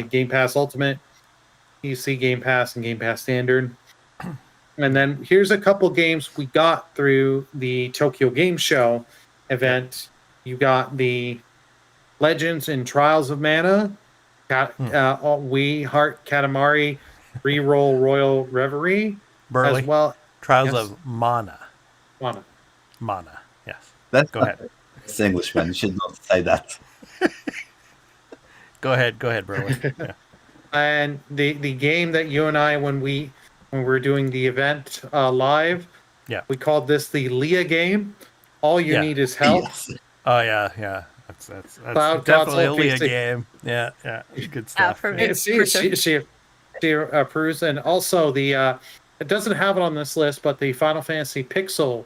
Game Pass Ultimate, PC Game Pass, and Game Pass Standard. And then here's a couple games we got through the Tokyo Game Show event. You got the Legends and Trials of Mana, We Heart Katamari, Reroll Royal Reverie, Burley, as well. Trials of Mana. Mana. Yes. That's Go ahead. It's English, man. You should not say that. Go ahead, Burley. Yeah. And the game that you and I, when we were doing the event live, we called this the Leah game. All you need is help. Yes. Oh yeah. That's Cloud, definitely a console, Leah PC. game. Yeah. Good stuff. For me, She approves, and also the it doesn't have it on this list, but the Final Fantasy Pixel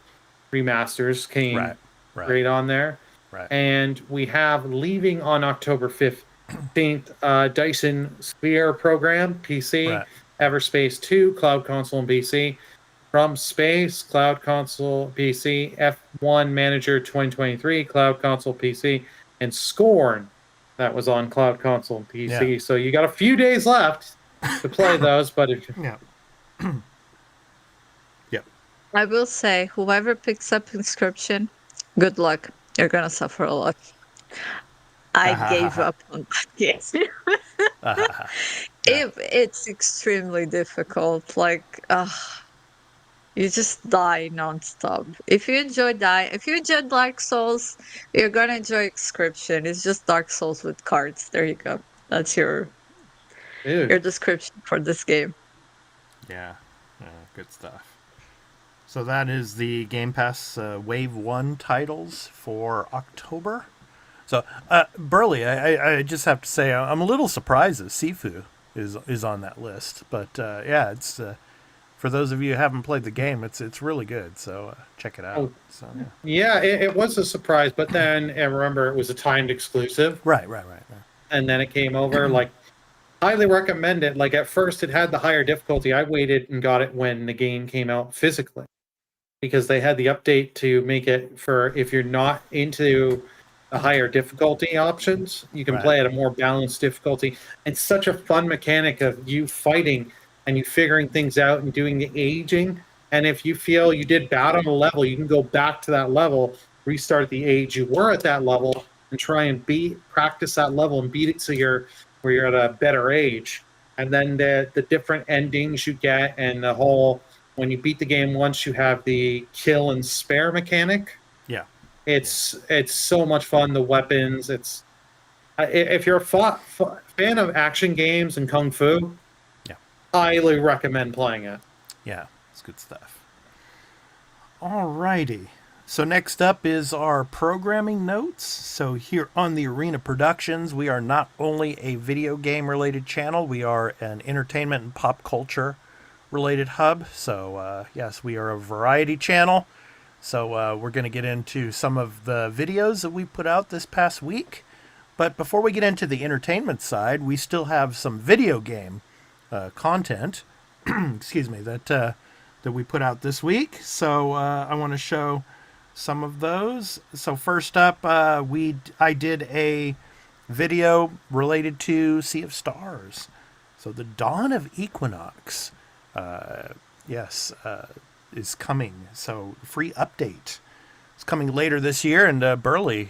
remasters came right on there. Right. And we have leaving on October 15th, Dyson Sphere program, PC, Everspace 2, Cloud Console and PC, From Space, Cloud Console, PC, F1 Manager 2023, Cloud Console, PC, and Scorn, that was on Cloud Console and PC. Yeah. So you got a few days left to play those, but if I will say, whoever picks up Inscription, good luck. You're gonna suffer a lot. I gave up on that game. It's extremely difficult. Like, you just die nonstop. If you enjoy Dark Souls, you're gonna enjoy Inscription. It's just Dark Souls with cards. There you go. That's your description for this game. Yeah, good stuff. So that is the Game Pass Wave 1 titles for October. So, Burley, I just have to say I'm a little surprised that Sifu is on that list. But it's for those of you who haven't played the game, it's really good. So check it out. It was a surprise, but then remember it was a timed exclusive. Right. And then it came over. Like, highly recommend it. Like, at first it had the higher difficulty. I waited and got it when the game came out physically, because they had the update to make it for if you're not into the higher difficulty options, you can play at a more balanced difficulty. It's such a fun mechanic of you fighting and you figuring things out and doing the aging. And if you feel you did bad on a level, you can go back to that level, restart the age you were at that level, and try and practice that level and beat it so where you're at a better age. And then the different endings you get, and the whole, when you beat the game once, you have the kill and spare mechanic. Yeah. It's so much fun. The weapons. It's if you're a fan of action games and kung fu, highly recommend playing it. Yeah, it's good stuff. Alrighty. So next up is our programming notes. So here on the Arena Productions, we are not only a video game related channel, we are an entertainment and pop culture related hub. So yes, we are a variety channel. So we're going to get into some of the videos that we put out this past week. But before we get into the entertainment side, we still have some video game content, excuse me, that we put out this week. So I want to show some of those. So first up, I did a video related to Sea of Stars. So the Dawn of Equinox, is coming. So free update. It's coming later this year. And Burley,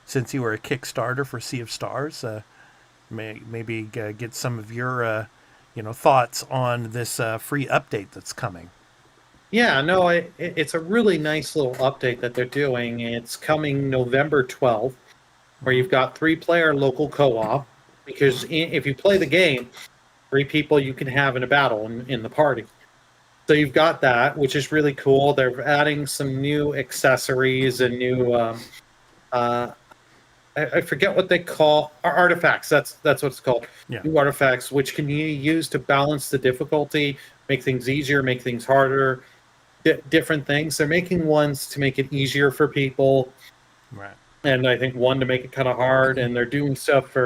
since you were a Kickstarter for Sea of Stars, maybe get some of your thoughts on this free update that's coming. Yeah, no, it's a really nice little update that they're doing. It's coming November 12th, where you've got 3-player local co-op. Because if you play the game, 3 people you can have in a battle in the party. So you've got that, which is really cool. They're adding some new accessories and new I forget what they call artifacts. That's what it's called. Yeah. New artifacts, which can you use to balance the difficulty, make things easier, make things harder, different things. They're making ones to make it easier for people, Right. and I think one to make it kind of hard. And they're doing stuff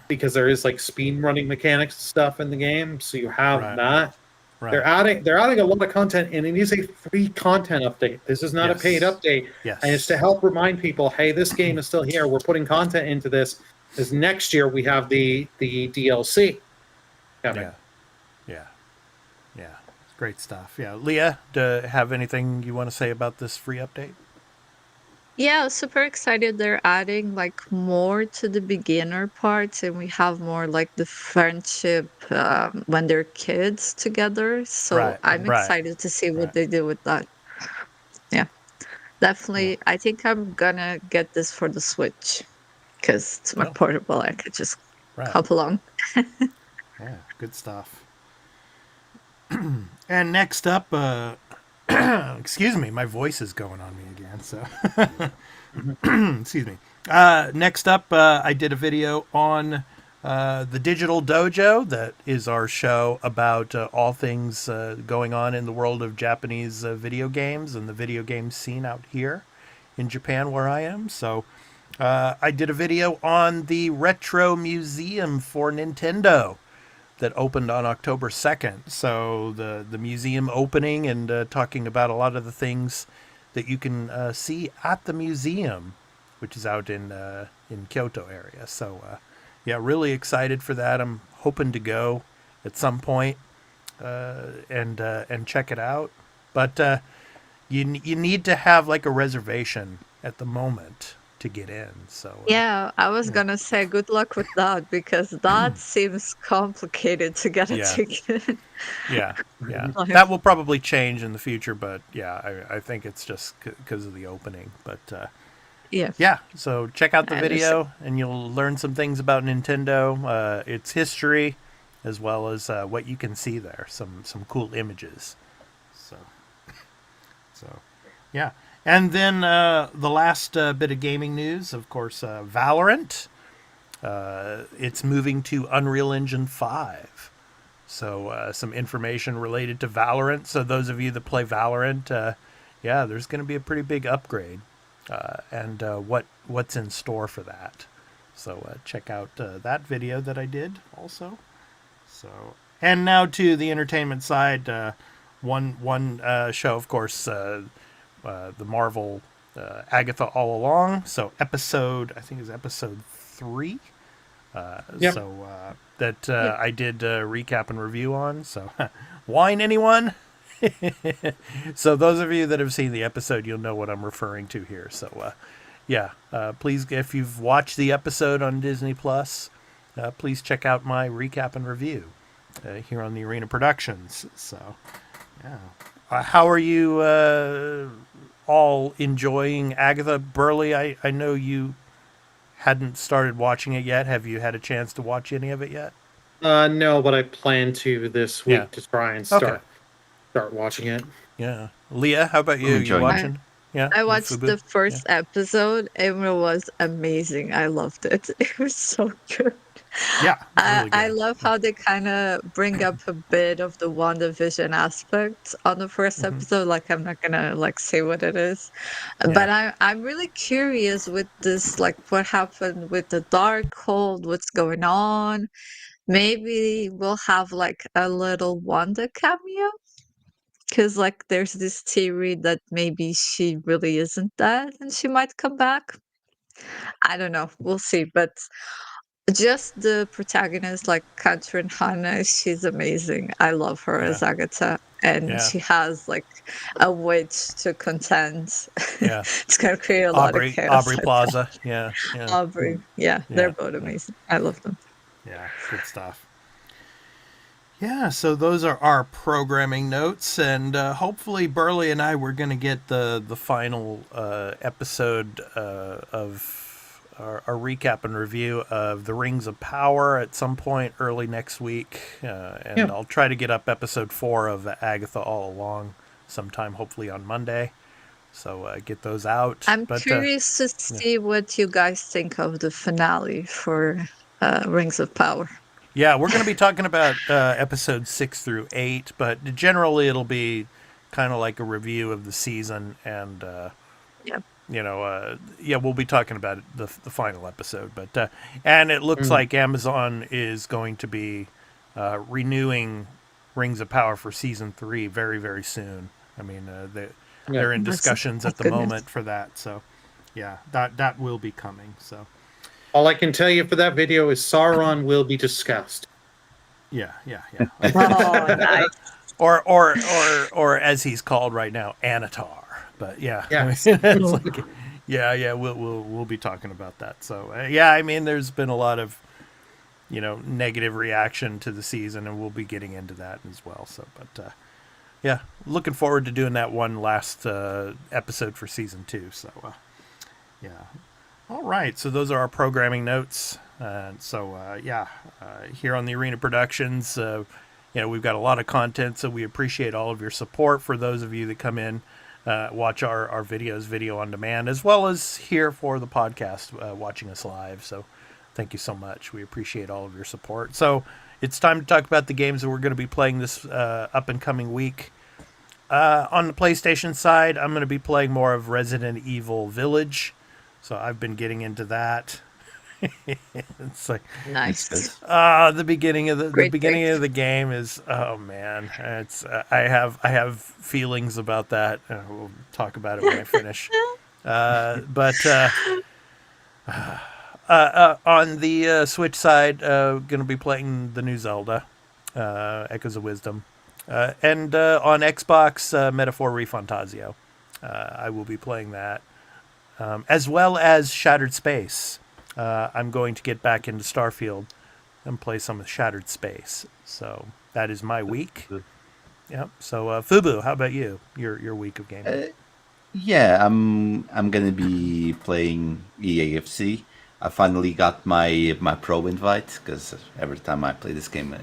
because there is like speed running mechanics stuff in the game, so you have Right. that. Right. They're adding a lot of content, and it is a free content update. This is not a paid update. Yes. And it's to help remind people, hey, this game is still here. We're putting content into this. Because next year we have the DLC coming. Yeah. It's great stuff. Yeah. Leah, do you have anything you want to say about this free update? Yeah, super excited. They're adding like more to the beginner parts, and we have more like the friendship when they're kids together. So I'm excited to see what they do with that. Yeah, definitely. I think I'm gonna get this for the Switch because it's more portable. I could just hop along. Yeah, good stuff. And next up, excuse me, my voice is going on me again, so excuse me. Next up, I did a video on the Digital Dojo. That is our show about all things going on in the world of Japanese video games and the video game scene out here in Japan where I am. So I did a video on the Retro Museum for Nintendo that opened on October 2nd. So the museum opening and talking about a lot of the things that you can see at the museum, which is out in Kyoto area. So yeah, really excited for that. I'm hoping to go at some point and check it out. But you need to have like a reservation at the moment to get in. So yeah, I was gonna say good luck with that because that seems complicated to get a ticket. Yeah. That will probably change in the future, but yeah, I think it's just because of the opening. But yeah. So check out the video, and you'll learn some things about Nintendo, its history, as well as what you can see there. Some cool images. So yeah. And then the last bit of gaming news, of course, Valorant. It's moving to Unreal Engine 5. So some information related to Valorant. So those of you that play Valorant, yeah, there's going to be a pretty big upgrade. And what's in store for that. So check out that video that I did also. So, and now to the entertainment side. One show, of course, the Marvel Agatha All Along. So I think it's episode 3. So that I did recap and review on. So whine anyone? So those of you that have seen the episode, you'll know what I'm referring to here. So yeah, please, if you've watched the episode on Disney Plus, please check out my recap and review here on the Arena Productions. So yeah. How are you all enjoying Agatha? Burley, I know you hadn't started watching it yet. Have you had a chance to watch any of it yet? No, but I plan to this week to try and start watching it. Yeah. Leah, how about you? You watching? I watched the first episode and it was amazing. I loved it. It was so good. Yeah. Really I love how they kind of bring up a bit of the WandaVision aspect on the first episode. Like, I'm not gonna like say what it is, but I'm really curious with this, like what happened with the Darkhold, what's going on. Maybe we'll have like a little Wanda cameo. Because, like, there's this theory that maybe she really isn't dead and she might come back. I don't know. We'll see. But just the protagonist, like Katrin Hanna, she's amazing. I love her as Agatha. And she has, like, a witch to contend. Yeah. It's going to create a lot of chaos. Aubrey Plaza. Yeah. Aubrey. Yeah. They're both amazing. I love them. Yeah. Good stuff. Yeah, so those are our programming notes, and hopefully Burley and I were going to get the final episode of our recap and review of the Rings of Power at some point early next week, and I'll try to get up episode 4 of Agatha All Along sometime, hopefully on Monday. So get those out. I'm curious to see what you guys think of the finale for Rings of Power. Yeah, we're going to be talking about episodes 6 through 8, but generally it'll be kind of like a review of the season, and we'll be talking about the final episode. But and it looks like Amazon is going to be renewing Rings of Power for season 3 very, very soon. I mean, they're in discussions at the moment for that. So, yeah, that will be coming. So, all I can tell you for that video is Sauron will be discussed. Yeah. Oh, nice. or as he's called right now, Anatar. But yeah, yes. It's like, we'll be talking about that. So I mean, there's been a lot of negative reaction to the season, and we'll be getting into that as well. So, but looking forward to doing that one last episode for season 2. So all right. So those are our programming notes. Here on the Arena Productions, we've got a lot of content, so we appreciate all of your support. For those of you that come in, watch our videos, video on demand, as well as here for the podcast, watching us live. So thank you so much. We appreciate all of your support. So it's time to talk about the games that we're going to be playing this up and coming week. On the PlayStation side, I'm going to be playing more of Resident Evil Village. So I've been getting into that. It's like nice. The beginning of the game is, oh man, it's I have feelings about that. We'll talk about it when I finish. On the Switch side, going to be playing the new Zelda, Echoes of Wisdom, and on Xbox, Metaphor Refantasio. I will be playing that, as well as Shattered Space. I'm going to get back into Starfield and play some of Shattered Space. So that is my week. Yep. So Fubu, how about you? Your week of gaming? I'm gonna be playing EAFC. I finally got my pro invite, because every time I play this game,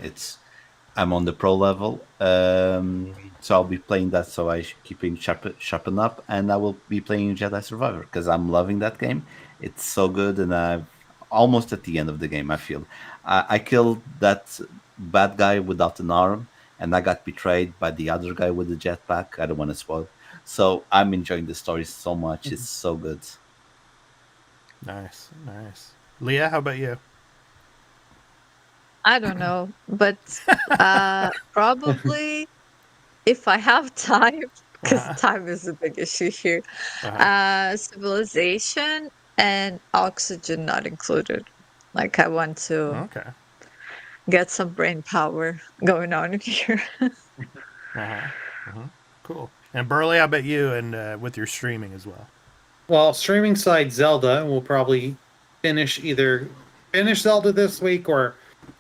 I'm on the pro level. So I'll be playing that, so I should keep sharpen up, and I will be playing Jedi Survivor because I'm loving that game. It's so good, and I'm almost at the end of the game. I feel I killed that bad guy without an arm, and I got betrayed by the other guy with the jetpack. I don't want to spoil. So I'm enjoying the story so much. It's so good. Nice. Leah, how about you? I don't know, but probably if I have time, because time is a big issue here. Civilization and Oxygen not included. Like, I want to get some brain power going on here. Cool. And Burley, how about you, and with your streaming as well? Well, streaming side Zelda, we'll probably either finish Zelda this week or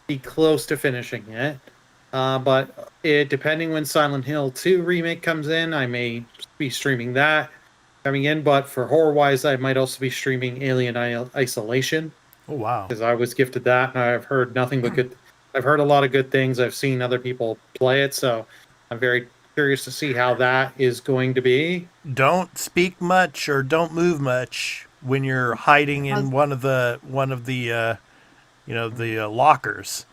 be close to finishing it. But depending when Silent Hill 2 remake comes in, I may be streaming that coming in. But for horror-wise, I might also be streaming Alien Isolation. Oh, wow. Because I was gifted that, and I've heard nothing but good. I've heard a lot of good things. I've seen other people play it, so I'm very curious to see how that is going to be. Don't speak much or don't move much when you're hiding in one of the lockers.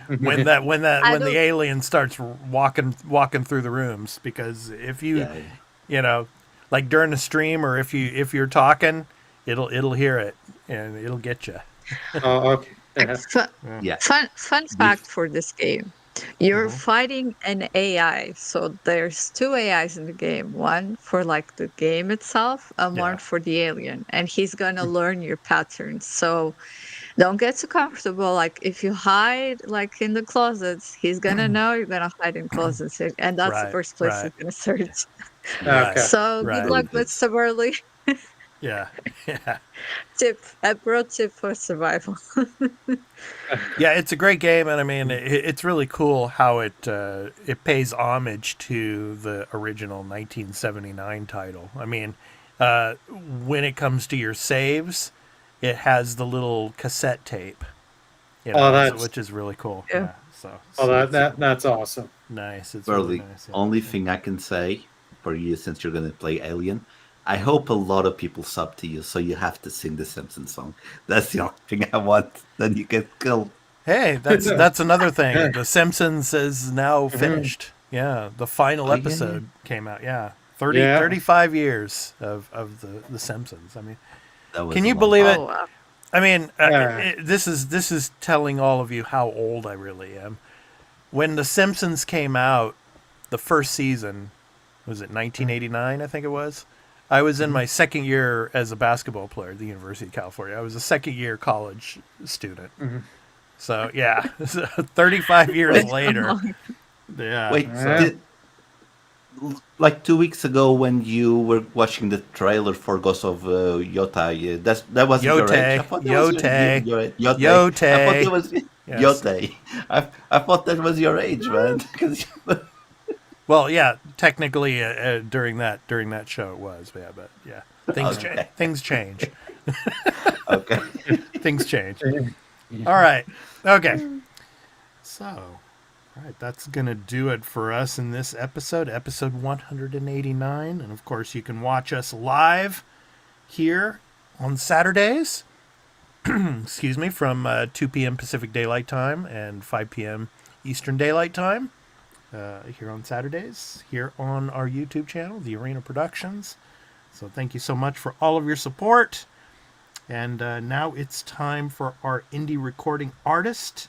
when the alien starts walking through the rooms, because if you like during the stream, or if you're talking, it'll hear it and it'll get you. Okay. Fun fact for this game. You're fighting an AI, so there's 2 AIs in the game. One for like the game itself, and one for the alien, and he's gonna learn your patterns. So don't get too comfortable. Like, if you hide like in the closets, he's gonna know you're gonna hide in closets, and that's the first place he's gonna search. So good luck, Mr. Burley. Yeah. A pro tip for survival. Yeah, it's a great game, and I mean, it's really cool how it pays homage to the original 1979 title. I mean, when it comes to your saves, it has the little cassette tape. Which is really cool. Yeah. That's awesome. Nice. It's Burley, really nice. Yeah. only thing I can say for you, since you're going to play Alien, I hope a lot of people sub to you, so you have to sing the Simpsons song. That's the only thing I want. Then you get killed. Hey, that's another thing. The Simpsons is now finished. Yeah, the final episode came out. Yeah, 35 years of the Simpsons. I mean, can you believe it? Oh, wow. I mean, this is telling all of you how old I really am. When The Simpsons came out, the first season, was it 1989, I think it was? I was in my second year as a basketball player at the University of California. I was a second-year college student. So, yeah, 35 years later. Yeah. Wait, like 2 weeks ago when you were watching the trailer for Ghost of Yotai, that wasn't your age? I thought that was Yotai. I thought that was Yes. Yotai. I thought that was your age, man. Well, yeah, technically during that show it was, yeah, but yeah, things change. Okay. Things change. All right. Okay. So, all right, that's going to do it for us in this episode 189. And of course, you can watch us live here on Saturdays. Excuse me, from 2 p.m. Pacific Daylight Time and 5 p.m. Eastern Daylight Time. Here on Saturdays, here on our YouTube channel, The Arena Productions. So thank you so much for all of your support. And now it's time for our indie recording artist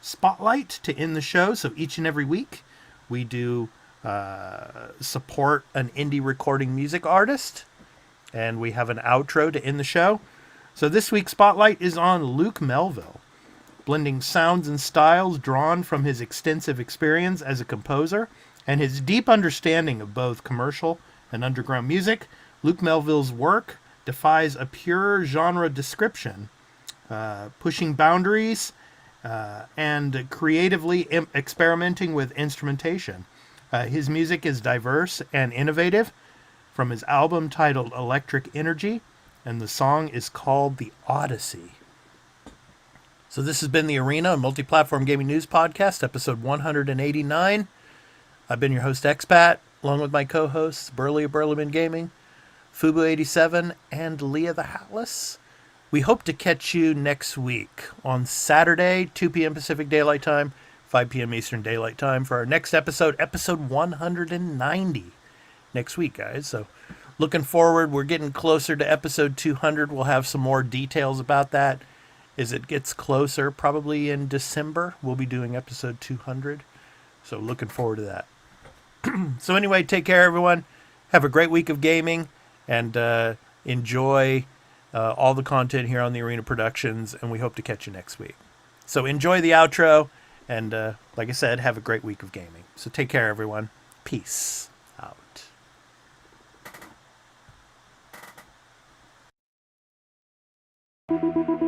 spotlight to end the show. So each and every week, we do support an indie recording music artist. And we have an outro to end the show. So this week's spotlight is on Luke Melville. Blending sounds and styles drawn from his extensive experience as a composer and his deep understanding of both commercial and underground music, Luke Melville's work defies a pure genre description, pushing boundaries and creatively experimenting with instrumentation. His music is diverse and innovative, from his album titled Electric Energy, and the song is called The Odyssey. So this has been The Arena, a multi-platform gaming news podcast, episode 189. I've been your host, Expat, along with my co-hosts, Burley of Burleman Gaming, Fubu87, and Leah the Hatless. We hope to catch you next week on Saturday, 2 p.m. Pacific Daylight Time, 5 p.m. Eastern Daylight Time, for our next episode, episode 190. Next week, guys. So looking forward. We're getting closer to episode 200. We'll have some more details about that as it gets closer. Probably in December, we'll be doing episode 200. So looking forward to that. So anyway, take care, everyone. Have a great week of gaming, and enjoy all the content here on the Arena Productions, and we hope to catch you next week. So enjoy the outro, and like I said, have a great week of gaming. So take care, everyone. Peace out. Thank you.